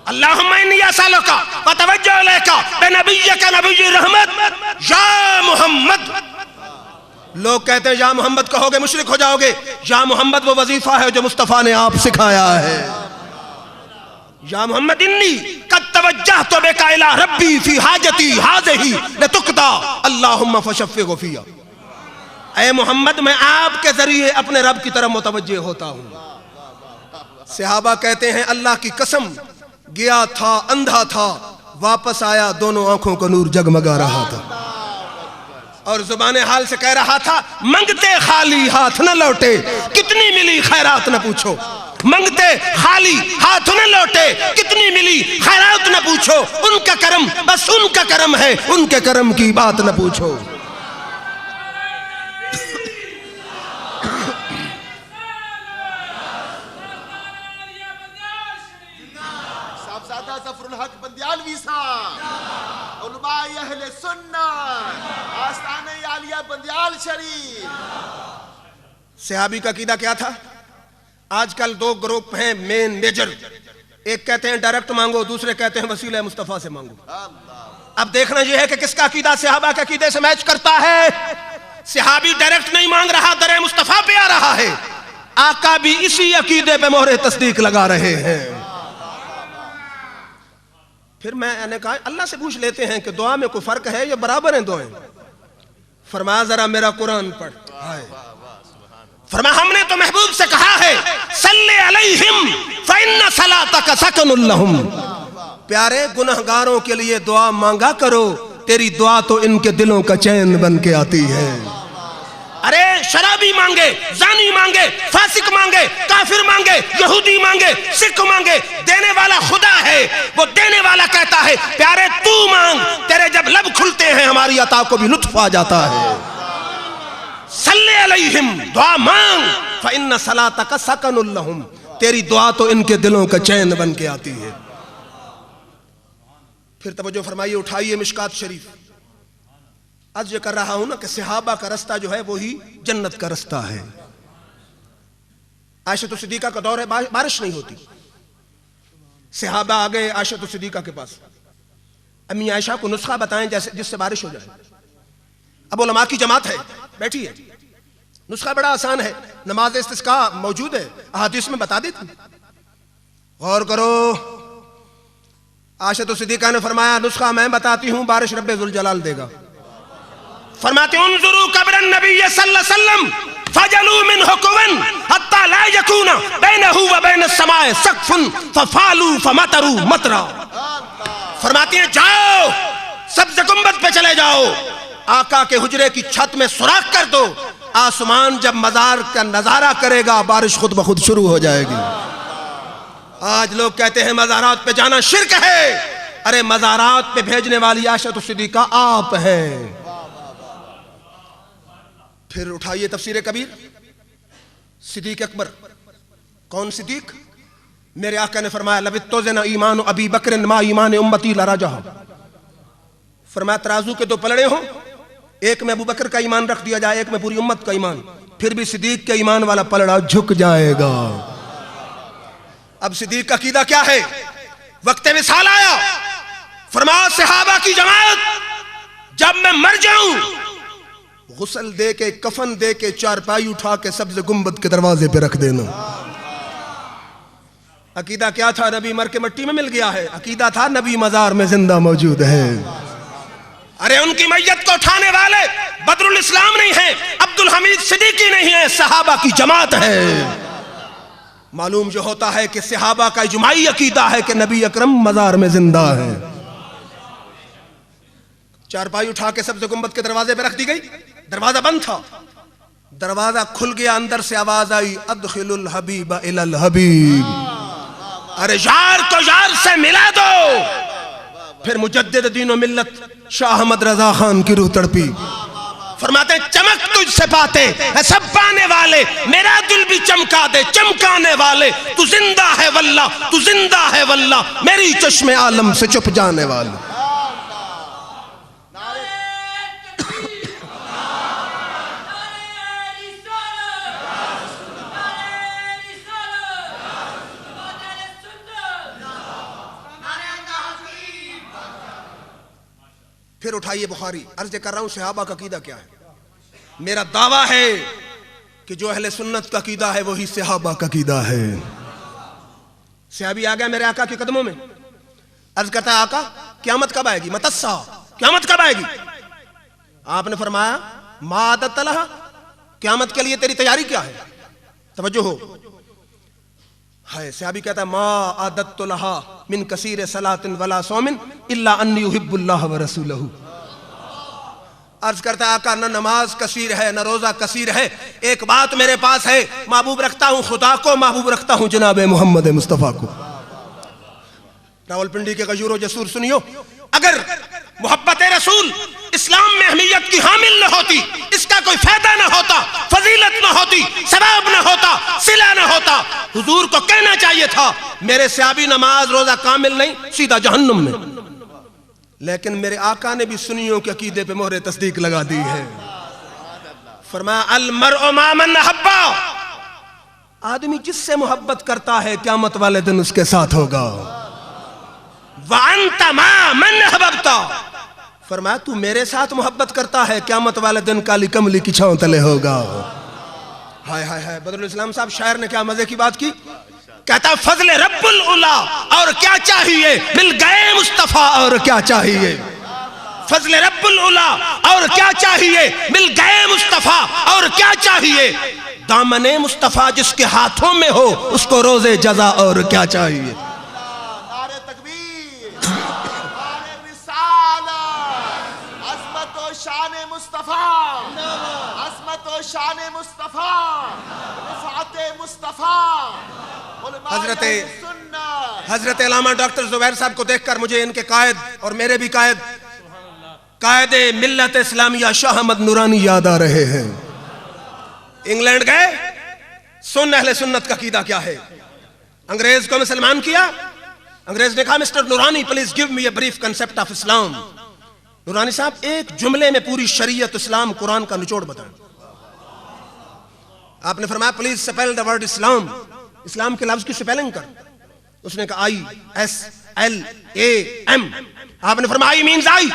اللہم انی اسالک وتوجہ الیک بے نبیک نبی الرحمت یا محمد. لوگ کہتے ہیں یا محمد کہو گے مشرک ہو جاؤ گے. یا محمد وہ وظیفہ ہے جو مصطفیٰ نے آپ سکھایا ہے. یا محمد انی قد توجہت بک الی ربی فی حاجتی ہذہ لتقضی اللہم فشفع فیہا. اے محمد میں آپ کے ذریعے اپنے رب کی طرف متوجہ ہوتا ہوں. صحابہ کہتے ہیں اللہ کی قسم گیا تھا اندھا تھا، واپس آیا دونوں آنکھوں کو نور جگمگا رہا تھا، اور زبان حال سے کہہ رہا تھا منگتے خالی ہاتھ نہ لوٹے، کتنی ملی خیرات نہ پوچھو. منگتے خالی ہاتھ نہ لوٹے، کتنی ملی خیرات نہ پوچھو. ان کا کرم بس ان کا کرم ہے، ان کے کرم کی بات نہ پوچھو. ظفر الحق بندیالوی صاحب، علماء اہل سنت، آستانہ عالیہ بندیال شریف. صحابی کا عقیدہ کیا تھا؟ آج کل 2 گروپ ہیں مین میجر، ایک کہتے ہیں ڈائریکٹ مانگو، دوسرے کہتے ہیں وسیلہ مصطفیٰ سے مانگو. اب دیکھنا یہ ہے کہ کس کا عقیدہ صحابہ کے عقیدے سے میچ کرتا ہے. صحابی ڈائریکٹ نہیں مانگ رہا، در مصطفیٰ پہ آ رہا ہے. آقا بھی اسی عقیدے پہ مہر تصدیق لگا رہے ہیں. پھر میں نے کہا اللہ سے پوچھ لیتے ہیں کہ دعا میں کوئی فرق ہے یا برابر ہیں دعائیں؟ فرمایا ذرا میرا قرآن پڑھ. فرمایا ہم نے تو محبوب سے کہا ہے صلی علیہم فإن صلاتک سکن لہم. پیارے گنہگاروں کے لیے دعا مانگا کرو، تیری دعا تو ان کے دلوں کا چین بن کے آتی ہے. ارے شرابی مانگے، زانی مانگے، فاسق مانگے، کافر مانگے، یہودی مانگے، سکھ مانگے، دینے والا خدا ہے. وہ دینے والا کہتا ہے پیارے تو مانگ، تیرے جب لب کھلتے ہیں ہماری عطا کو بھی لطف آ جاتا ہے. صلی علیہم، دعا مانگ، فإن صلاتک سکن لہم، تیری دعا تو ان کے دلوں کا چین بن کے آتی ہے. پھر توجہ فرمائیے، اٹھائیے مشکات شریف. آج یہ کر رہا ہوں نا کہ صحابہ کا رستہ جو ہے وہی جنت کا رستہ ہے. عائشہ صدیقہ کا دور ہے، بارش نہیں ہوتی. صحابہ آ گئے عائشہ صدیقہ کے پاس، امی عائشہ کو نسخہ بتائیں جس سے بارش ہو جائے. اب علماء کی جماعت ہے بیٹھی ہے، نسخہ بڑا آسان ہے، نماز استسقاء موجود ہے، احادیث میں بتا دیتی. غور کرو، عائشہ صدیقہ نے فرمایا نسخہ میں بتاتی ہوں، بارش رب ذوالجلال دے گا. فرماتے انظروا قبر النبی صلی اللہ علیہ وسلم فجلوا منہ قوا حتی لا یکون بینہ و بین السماء سقف ففالوا فمطروا مطرا. فرماتے ہیں جاؤ سبز گنبد پہ چلے جاؤ، آقا کے حجرے کی چھت میں سوراخ کر دو، آسمان جب مزار کا نظارہ کرے گا بارش خود بخود شروع ہو جائے گی. آج لوگ کہتے ہیں مزارات پہ جانا شرک ہے. ارے مزارات پہ بھیجنے والی عائشہ صدیقہ آپ ہیں. پھر اٹھائیے تفسیر کبیر، صدیق اکبر. کون صدیق؟ میرے آقا نے فرمایا لَوِتَّوْزِنَ ایمان ابی بکر ما ایمان امتی لراجہ. فرمایا ترازو کے 2 پلڑے ہوں، ایک میں ابو بکر کا ایمان رکھ دیا جائے، ایک میں پوری امت کا ایمان، پھر بھی صدیق کے ایمان والا پلڑا جھک جائے گا. اب صدیق کا عقیدہ کیا ہے؟ وقت وصال آیا، فرمایا صحابہ کی جماعت جب میں مر جاؤں غسل دے کے کفن دے کے چارپائی اٹھا کے سبز گنبد کے دروازے پہ رکھ دینا. عقیدہ کیا تھا؟ نبی مر کے مٹی میں مل گیا ہے. عقیدہ تھا نبی مزار میں زندہ موجود ہے. ارے ان کی میت کو اٹھانے والے بدر الاسلام نہیں ہیں, عبد الحمید صدیقی نہیں ہے, صحابہ کی جماعت ہے. معلوم جو ہوتا ہے کہ صحابہ کا اجماعی عقیدہ ہے کہ نبی اکرم مزار میں زندہ ہے. چارپائی اٹھا کے سبز گنبد کے دروازے پہ رکھ دی گئی. دروازہ بند تھا, دروازہ کھل گیا, اندر سے آواز آئی ادخل الحبیب الی الحبیب. ارے یار کو یار سے ملا دو. پھر مجدد دین و ملت شاہ احمد رضا خان کی روح تڑپی. فرماتے چمک تجھ سے پاتے ہے سب پانے والے, میرا دل بھی چمکا دے چمکانے والے. تو زندہ ہے واللہ, تو زندہ ہے واللہ, میری چشم عالم سے چھپ جانے والے. پھر اٹھائیے بخاری. عرض کر رہا ہوں صحابہ کا عقیدہ کیا ہے. میرا دعویٰ ہے کہ جو اہل سنت کا عقیدہ ہے وہی صحابہ کا عقیدہ ہے. صحابی آ گیا میرے آقا کے قدموں میں, عرض کرتا ہے آقا قیامت کب آئے گی؟ متسا, قیامت کب آئے گی؟ آپ نے فرمایا ما عادت لہا, قیامت کے لیے تیری تیاری کیا ہے؟ توجہ ہو. ہے صحابی کہتا ہے ما عادت لہا من کثیر صلاۃ ولا صوم الا انی احب اللہ ورسولہ. عرض کرتا ہے آقا نہ نماز کثیر ہے نہ روزہ کثیر ہے, ایک بات میرے پاس ہے, محبوب رکھتا ہوں خدا کو, محبوب رکھتا ہوں جناب محمد مصطفیٰ کو. راول پنڈی کے غیور و جسور سنیو, اگر محبت رسول اسلام میں اہمیت کی حامل نہ ہوتی, اس کا کوئی فائدہ نہ ہوتا, فضیلت نہ ہوتی, ثواب نہ ہوتا, صلہ نہ ہوتا, حضور کو کہنا چاہیے تھا میرے صحابی نماز روزہ کامل نہیں سیدھا جہنم میں. لیکن میرے آقا نے بھی سنیوں کے عقیدے پہ مہر تصدیق لگا دی ہے. فرمایا المرء مع من احب, آدمی جس سے محبت کرتا ہے قیامت والے دن اس کے ساتھ ہوگا. وانت مع من احببت, فرمایا تو میرے ساتھ محبت کرتا ہے قیامت والے دن کالی کملی کی چھاؤں تلے ہوگا. ہائے ہائے ہائے, بدر الاسلام صاحب شاعر نے کیا مزے کی بات کی. کہتا فضل رب العلا اور کیا چاہیے, مل گئے مصطفیٰ اور کیا چاہیے. فضل رب العلا اور کیا چاہیے, مل گئے مصطفیٰ اور کیا چاہیے. دامن مصطفیٰ جس کے ہاتھوں میں ہو اس کو روز جزا اور کیا چاہیے. نعرہ تکبیر, نعرہ رسالت, عظمت و شان مصطفیٰ, عظمت و شان مصطفیٰ, رفعت مصطفیٰ. حضرت علامہ ڈاکٹر زبیر صاحب کو دیکھ کر مجھے ان کے قائد اور میرے بھی قائد ملت اسلامیہ شاہ احمد نورانی یاد آ رہے ہیں. انگلینڈ گئے, سن اہل سنت کا عقیدہ کیا ہے. انگریز کو مسلمان کیا. انگریز نے کہا mister Noorani please give me a brief concept of Islam. Noorani صاحب ایک جملے میں پوری شریعت اسلام قرآن کا نچوڑ بتائیں. آپ نے فرمایا please spell the word Islam, Islam کے لفظ کی سپیلنگ کر. اس نے کہا I S L A M. آپ نے فرمایا I means I,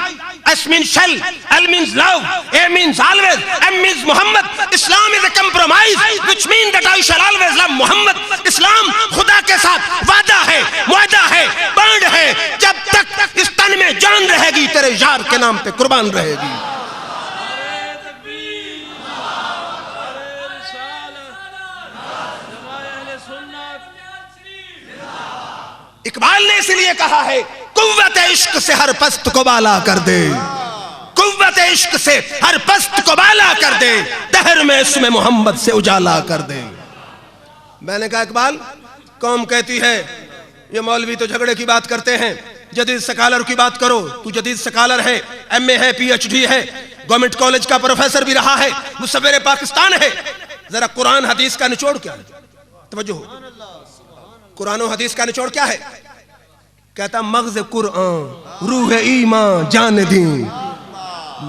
S means shall, L means love, A means always, M means Muhammad. Islam is a compromise which means that I shall always love Muhammad. Islam خدا کے ساتھ وعدہ ہے, معاہدہ ہے, بانڈ ہے. جب تک اس تن میں جان رہے گی تیرے یار کے نام پہ قربان رہے گی. اقبال نے اسی لیے کہا ہے قوت عشق سے ہر پست کو بالا کر دے, قوت عشق سے ہر پست کو بالا کر دے, دہر میں اسم محمد سے اجالا کر دے. میں نے کہا اقبال قوم کہتی ہے یہ مولوی تو جھگڑے کی بات کرتے ہیں, جدید سکالر کی بات کرو. تو جدید سکالر ہے, ایم اے ہے, پی ایچ ڈی ہے, گورنمنٹ کالج کا پروفیسر بھی رہا ہے, مصور پاکستان ہے. ذرا قرآن حدیث کا نچوڑ کیا ہے؟ توجہ ہو, قرآن و حدیث کا نچوڑ کیا ہے؟ کہتا مغز قرآن روح ایمان جان دیں,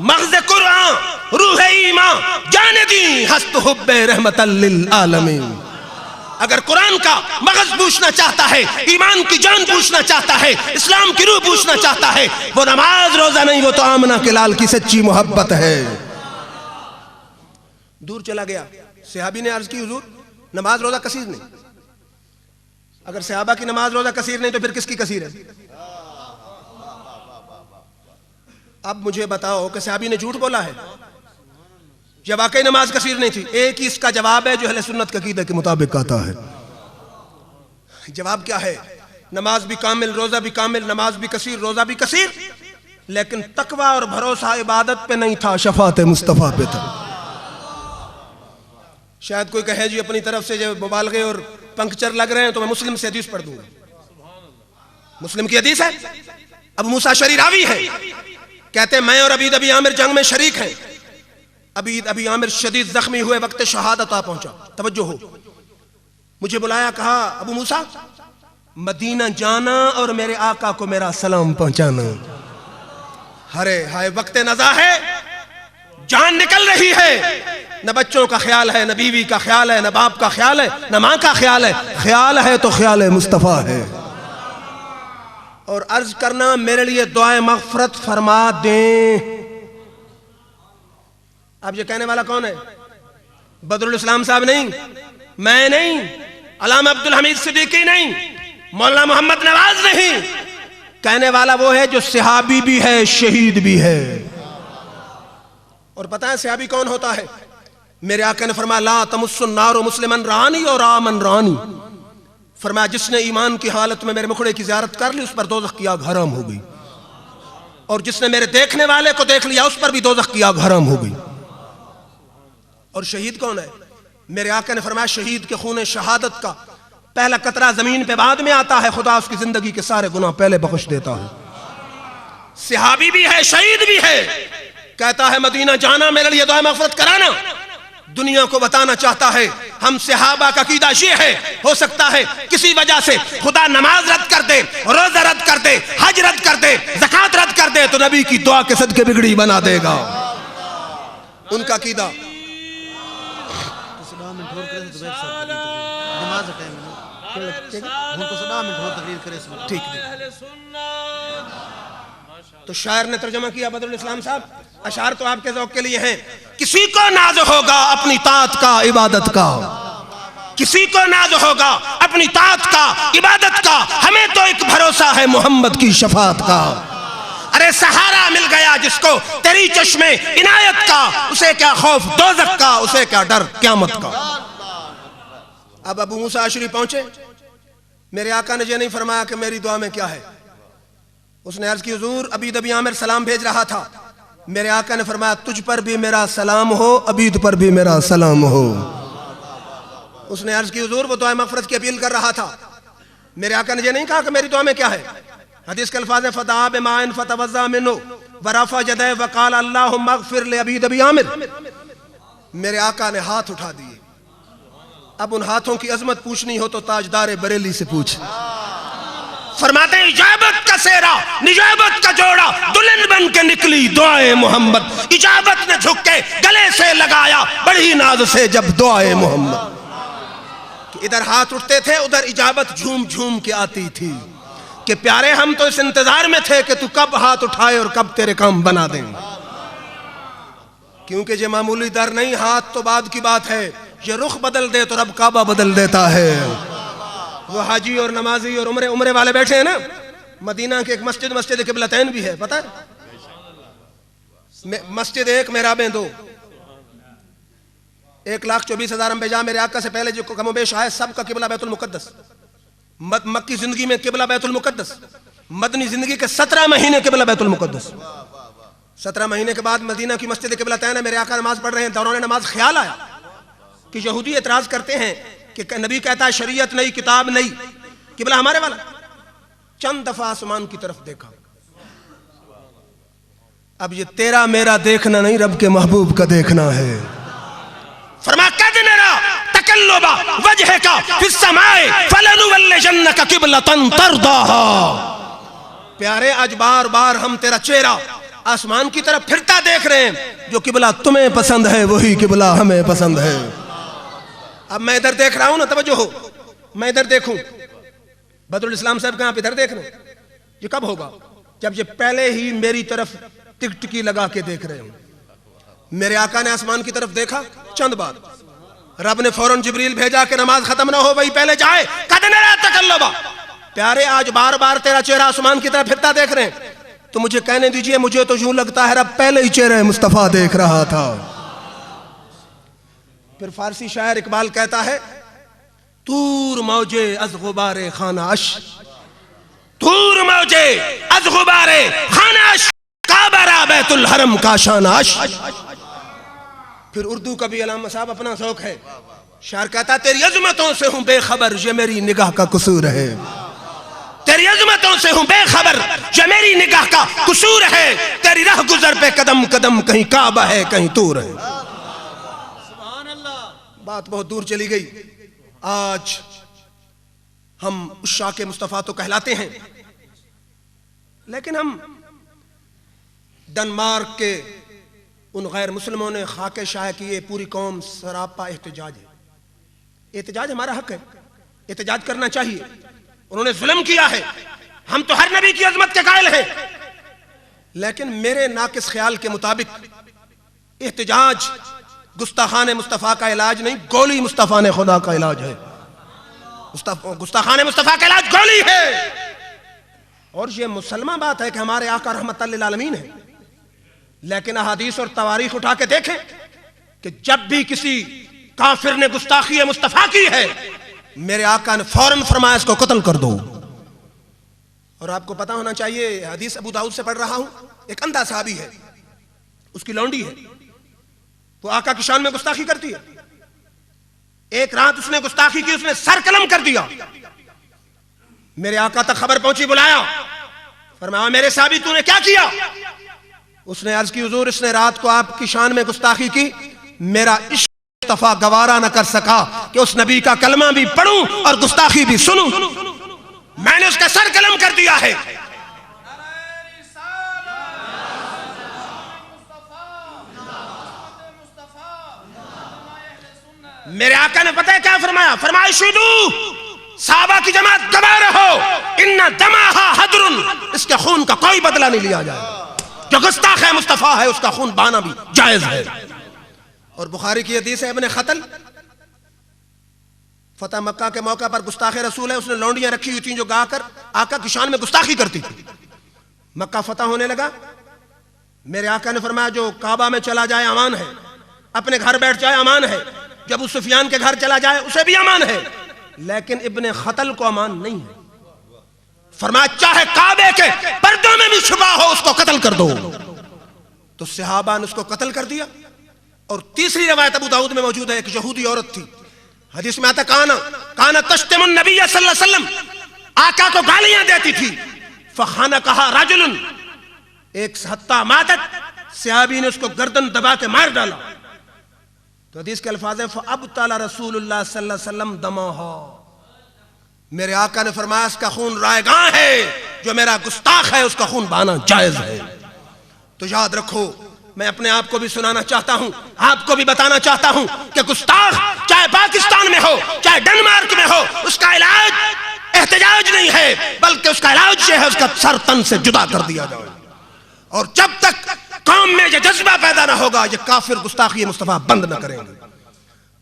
مغز قرآن روح ایمان جان دیں, ہست حب رحمت للعالمین. اگر قرآن کا مغز پوچھنا چاہتا ہے, ایمان کی جان پوچھنا چاہتا ہے, اسلام کی روح پوچھنا چاہتا ہے, وہ نماز روزہ نہیں, وہ تو آمنہ کے لال کی سچی محبت ہے. دور چلا گیا. صحابی نے عرض کی حضور نماز روزہ کثیر نہیں. اگر صحابہ کی نماز روزہ کثیر نہیں تو پھر کس کی کثیر ہے؟ اب مجھے بتاؤ کہ صحابی نے جھوٹ بولا ہے یا واقعی نماز کثیر نہیں تھی؟ ایک ہی اس کا جواب ہے جو اہل سنت کے عقیدے کے مطابق آتا ہے۔ جواب کیا ہے؟ نماز بھی کامل، روزہ بھی کامل، نماز بھی کثیر، روزہ بھی کثیر، لیکن تقوی اور بھروسہ عبادت پہ نہیں تھا، شفاعت مصطفیٰ پہ تھا۔ شاید کوئی کہے جی اپنی طرف سے جب مبالغے اور پنکچر لگ رہے ہیں تو میں مسلم سے حدیث پڑھ دوں گا۔ مسلم کی حدیث ہے، ابو موسیٰ اشعری راوی ہے، کہتے ہیں میں اور عبید ابی عامر جنگ میں شریک ہیں۔ عبید ابی عامر شدید زخمی ہوئے، وقت شہادت آ پہنچا۔ توجہ ہو، مجھے بلایا، کہا ابو موسیٰ مدینہ جانا اور میرے آقا کو میرا سلام پہنچانا۔ ہرے ہائے وقت نزا ہے، جان نکل رہی ہے، نہ بچوں کا خیال ہے، نہ بیوی کا خیال ہے، نہ باپ کا خیال ہے، نہ ماں کا خیال ہے، خیال ہے تو خیال مصطفیٰ ہے۔ اور عرض کرنا میرے لیے دعائے مغفرت فرما دیں۔ اب یہ کہنے والا کون ہے؟ بدر الاسلام صاحب نہیں، میں نہیں، علامہ عبدالحمید صدیقی نہیں، مولانا محمد نواز نہیں، کہنے والا وہ ہے جو صحابی بھی ہے، شہید بھی ہے۔ اور پتہ ہے صحابی کون ہوتا ہے؟ میرے آقا نے فرمایا لا تمس النار مسلما رانی اور آمن رانی، فرمایا جس نے ایمان کی حالت میں میرے مکھڑے کی زیارت کر لی اس پر دوزخ کی آگ حرام ہو گئی، اور جس نے میرے دیکھنے والے کو دیکھ لیا اس پر بھی دوزخ کی آگ حرام ہو گئی۔ اور شہید کون ہے؟ میرے آقا نے فرمایا شہید کے خون شہادت کا پہلا قطرہ زمین پہ بعد میں آتا ہے، خدا اس کی زندگی کے سارے گناہ پہلے بخش دیتا ہے۔ صحابی بھی ہے، شہید بھی ہے، کہتا ہے مدینہ جانا، میرے لیے دعا مغفرت کرانا۔ دنیا کو بتانا چاہتا ہے ہم صحابہ کا عقیدہ یہ ہے، ہو سکتا ہے کسی وجہ سے خدا نماز رد کر دے، روزہ رد کر دے، حج رد کر دے، زکوٰۃ رد کر دے تو نبی کی دعا کے صدقے بگڑی بنا دے گا۔ ان کا عقیدہ ٹھیک نہیں۔ تو شاعر نے ترجمہ کیا بدر الاسلام صاحب، اشعار تو آپ کے ذوق کے لیے ہیں۔ کسی کو ناز ہوگا اپنی طاعت کا، عبادت کا، کسی کو ناز ہوگا اپنی طاعت کا، عبادت کا، ہمیں تو ایک بھروسہ ہے محمد کی شفاعت کا۔ ارے سہارا مل گیا جس کو تیری چشمے عنایت کا، اسے کیا خوف دوزخ کا، اسے کیا ڈر قیامت کا۔ اب ابو موسیٰ اشعری پہنچے، میرے آقا نے یہ نہیں فرمایا کہ میری دعا میں کیا ہے، اس نے عرض کی حضور عبید ابی عامر سلام بھیج رہا تھا، میرے آقا نے فرمایا تجھ پر بھی میرا سلام ہو، عبید پر بھی میرا سلام ہو۔ اس نے عرض کی حضور وہ دعائے مغفرت کی اپیل کر رہا تھا، میرے آقا نے یہ نہیں کہا کہ میری دعا میں کیا ہے۔ حدیث کے الفاظ ہیں فدعا بماء فتوضا منہ ورفع یدیہ وقال اللہم اغفر لعبید ابی عامر۔ میرے آقا نے ہاتھ اٹھا دیے۔ اب ان ہاتھوں کی عظمت پوچھنی ہو تو تاجدار بریلی سے پوچھ۔ فرماتے ہیں اجابت کا سیرا نجابت کا جوڑا دلہن بن کے نکلی دعائے محمد، اجابت نے جھک کے گلے سے لگایا بڑی ناز سے جب دعائے محمد۔ ادھر ہاتھ اٹھتے تھے ادھر اجابت جھوم جھوم کے آتی تھی کہ پیارے ہم تو اس انتظار میں تھے کہ تو کب ہاتھ اٹھائے اور کب تیرے کام بنا دیں، کیونکہ یہ معمولی در نہیں، ہاتھ تو بعد کی بات ہے، یہ رخ بدل دے تو رب کعبہ بدل دیتا ہے۔ وہ حاجی اور نمازی اور عمرے والے بیٹھے ہیں نا، مدینہ کے ایک مسجد قبلتین بھی ہے، پتہ ہے؟ مسجد ایک محرابیں دو، 1,24,000 انبیاء میرے آقا سے پہلے جو کم و بیش آئے سب کا قبلہ بیت المقدس، مکی زندگی میں قبلہ بیت المقدس، مدنی زندگی کے 17 مہینے قبلہ بیت المقدس، 17 مہینے کے بعد مدینہ کی مسجد قبلتین ہے، میرے آقا نماز پڑھ رہے ہیں، دوران نماز خیال آیا کہ یہودی اعتراض کرتے ہیں کہ نبی کہتا ہے شریعت نہیں کتاب نہیں، قبلہ ہمارے والا۔ چند دفعہ آسمان کی طرف دیکھا، اب یہ تیرا میرا دیکھنا نہیں رب کے محبوب کا دیکھنا ہے۔ فرما قد نرا تقلب وجهك في السماء فلنولجنك قبلة ترضاها۔ پیارے آج بار بار ہم تیرا چہرہ آسمان کی طرف پھرتا دیکھ رہے ہیں، جو قبلہ تمہیں پسند ہے وہی قبلہ ہمیں پسند ہے۔ اب میں ادھر دیکھ رہا ہوں نا، توجہ ہو، میں ادھر دیکھوں، بدر الاسلام صاحب کہاں آپ ادھر دیکھ رہے ہیں، یہ کب ہوگا؟ جب یہ پہلے ہی میری طرف ٹک ٹکی لگا کے دیکھ رہے ہوں۔ میرے آقا نے آسمان کی طرف دیکھا، چند بات رب نے فوراً جبریل بھیجا کہ نماز ختم نہ ہو وہی پہلے جائے. قد نرى تقلبا. پیارے آج بار بار تیرا چہرہ آسمان کی طرف پھرتا دیکھ رہے ہیں, تو مجھے کہنے دیجئے, مجھے تو یوں لگتا ہے رب پہلے ہی چہرہ مصطفیٰ دیکھ رہا تھا. پھر فارسی شاعر اقبال کہتا ہے, طور موجے از غبار خانہ اش, طور موجے از غبار خانہ اش, کعبہ را بیت الحرم کا شانہ اش. پھر اردو کا بھی علامہ صاحب اپنا ذوق ہے. شاعر کہتا ہے, تیری عظمتوں سے ہوں بے خبر, یہ میری نگاہ کا قصور ہے. تیری عظمتوں سے ہوں بے خبر, یہ میری نگاہ کا قصور ہے. تیری راہ گزر پہ قدم قدم, کہیں کعبہ ہے کہیں طور ہے. بات بہت دور چلی گئی. آج ہم عشاق مصطفیٰ تو کہلاتے ہیں, لیکن ہم ڈنمارک کے ان غیر مسلموں نے خاک شائع کیے, پوری قوم سراپا احتجاج ہے. احتجاج ہمارا حق ہے, احتجاج کرنا چاہیے. انہوں نے ظلم کیا ہے, ہم تو ہر نبی کی عظمت کے قائل ہیں, لیکن میرے ناقص خیال کے مطابق احتجاج گستاخان مصطفیٰ کا علاج نہیں, گولی مصطفیٰ نے خدا کا علاج ہے. گستاخان مصطفیٰ کا علاج گولی ہے. اور یہ مسلمہ بات ہے کہ ہمارے آقا رحمت للعالمین ہے, لیکن احادیث اور تواریخ اٹھا کے دیکھیں کہ جب بھی کسی کافر نے گستاخی مصطفیٰ کی ہے, میرے آقا نے فوراً فرمایا اس کو قتل کر دو. اور آپ کو پتا ہونا چاہیے, حدیث ابو داؤد سے پڑھ رہا ہوں, ایک اندھا صحابی ہے, اس کی لونڈی ہے, وہ آقا کی شان میں گستاخی کرتی ہے. ایک رات اس نے گستاخی کی, اس نے سر قلم کر دیا. میرے آقا تک خبر پہنچی, بلایا, فرمایا میرے صحابی تو نے کیا کیا؟ اس نے عرض کی, حضور اس نے رات کو آپ کی شان میں گستاخی کی, میرا عشق مصطفیٰ گوارا نہ کر سکا کہ اس نبی کا کلمہ بھی پڑھوں اور گستاخی بھی سنوں, میں نے اس کا سر قلم کر دیا ہے. میرے آقا نے پتہ ہے کیا فرمایا؟ فرمایا شہدو, صحابہ کی جماعت گواہ رہو, ان دمہا حدر, اس کے خون کا کوئی بدلہ نہیں لیا جائے. جو گستاخ ہے مصطفیٰ ہے, اس کا خون بہانا بھی جائز ہے. اور بخاری کی حدیث ہے, ابن خطل فتح مکہ کے موقع پر گستاخ رسول ہے, اس نے لونڈیاں رکھی ہوئی تھیں جو گا کر آقا کی شان میں گستاخی کرتی تھی. مکہ فتح ہونے لگا, میرے آقا نے فرمایا جو کعبہ میں چلا جائے امان ہے, اپنے گھر بیٹھ جائے امان ہے, جب ابو سفیان کے گھر چلا جائے اسے بھی امان ہے, لیکن ابن خطل کو امان نہیں ہے. فرمایا چاہے کعبے کے پردوں میں بھی چھپا ہو, اس کو قتل کر دو. تو صحابہ نے اس کو قتل کر دیا. اور تیسری روایت ابو داؤد میں موجود ہے, ایک یہودی عورت تھی, حدیث میں آتا کانا تشتم النبی صلی اللہ علیہ وسلم, آقا کو گالیاں دیتی تھی. فخانقہا رجل, ایک حتی ماتت, صحابی نے اس کو گردن دبا کے مار ڈالا. تو حدیث کے الفاظ ہیں فَأَبْتَلَ رسول اللہ صلی اللہ علیہ وسلم دمہا, میرے آقا نے فرمایا اس کا خون رائگاں ہے, جو میرا گستاخ ہے اس کا خون بہانا جائز ہے. تو یاد رکھو, میں اپنے آپ کو بھی سنانا چاہتا ہوں, آپ کو بھی بتانا چاہتا ہوں کہ گستاخ چاہے پاکستان میں ہو چاہے ڈنمارک میں ہو, اس کا علاج احتجاج نہیں ہے, بلکہ اس کا علاج یہ ہے اس کا سر تن سے جدا کر دیا جائے. اور جب تک قوم میں یہ جذبہ پیدا نہ ہوگا, یہ کافر گستاخی مصطفیٰ بند نہ کریں گے.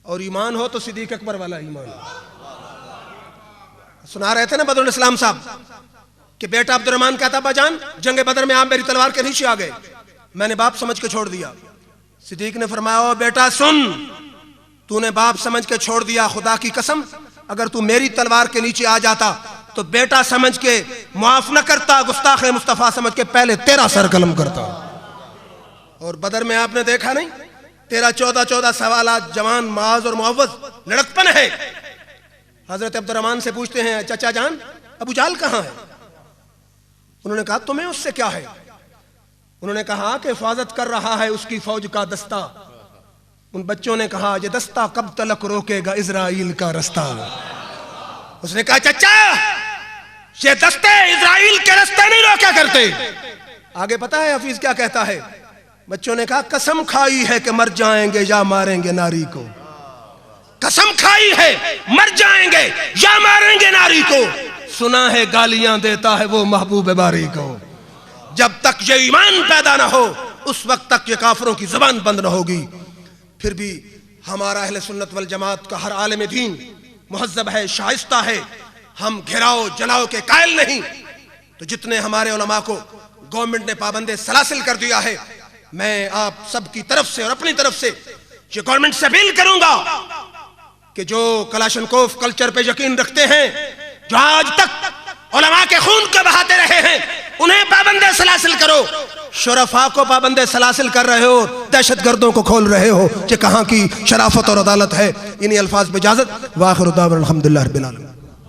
اور ایمان ہو تو صدیق اکبر والا ایمان. سنا رہے تھے نا بدر الاسلام صاحب کہ بیٹا عبد الرحمن کہتا ابا جان جنگ بدر میں آپ میری تلوار کے نیچے آ گئے, میں نے باپ سمجھ کے چھوڑ دیا. صدیق نے فرمایا او بیٹا سن, تو نے باپ سمجھ کے چھوڑ دیا, خدا کی قسم اگر تو میری تلوار کے نیچے آ جاتا تو بیٹا سمجھ کے معاف نہ کرتا, گستاخ مصطفیٰ سمجھ کے پہلے تیرا سر قلم کرتا. اور بدر میں آپ نے دیکھا نہیں, 13-14 سوالات, جوان معاذ اور معوذ, لڑکپن ہے. حضرت عبد الرحمن سے پوچھتے ہیں چچا جان ابو جہل کہاں ہے؟ انہوں نے کہا تمہیں اس سے کیا ہے؟ انہوں نے کہا کہ حفاظت کر رہا ہے اس کی فوج کا دستہ. ان بچوں نے کہا یہ دستہ کب تلک روکے گا اسرائیل کا رستہ. اس نے کہا چچا یہ دستے اسرائیل کے رستے نہیں روکا کرتے. آگے پتا ہے حفیظ کیا کہتا ہے؟ بچوں نے کہا قسم کھائی ہے کہ مر جائیں گے یا ماریں گے ناری کو. قسم کھائی ہے مر جائیں گے یا ماریں گے ناری کو, سنا ہے گالیاں دیتا ہے وہ محبوب باری کو. جب تک یہ ایمان پیدا نہ ہو اس وقت تک یہ کافروں کی زبان بند نہ ہوگی. پھر بھی ہمارا اہل سنت والجماعت کا ہر عالم دین مہذب ہے، شائستہ ہے، ہم گھراؤ جلاؤ کے قائل نہیں۔ تو جتنے ہمارے علماء کو گورنمنٹ نے پابند سلاسل کر دیا ہے، میں آپ سب کی طرف سے اور اپنی طرف سے یہ گورنمنٹ سے اپیل کروں گا کہ جو کلاشنکوف کلچر پہ یقین رکھتے ہیں، جو آج تک علماء کے خون کو بہاتے رہے ہیں، انہیں پابند سلاسل کرو۔ شرفاء کو پابند سلاسل کر رہے ہو، دہشت گردوں کو کھول رہے ہو کہ کہاں کی شرافت اور عدالت ہے۔ انہی الفاظ پہ اجازت، وآخر دعوانا الحمدللہ رب العالمین۔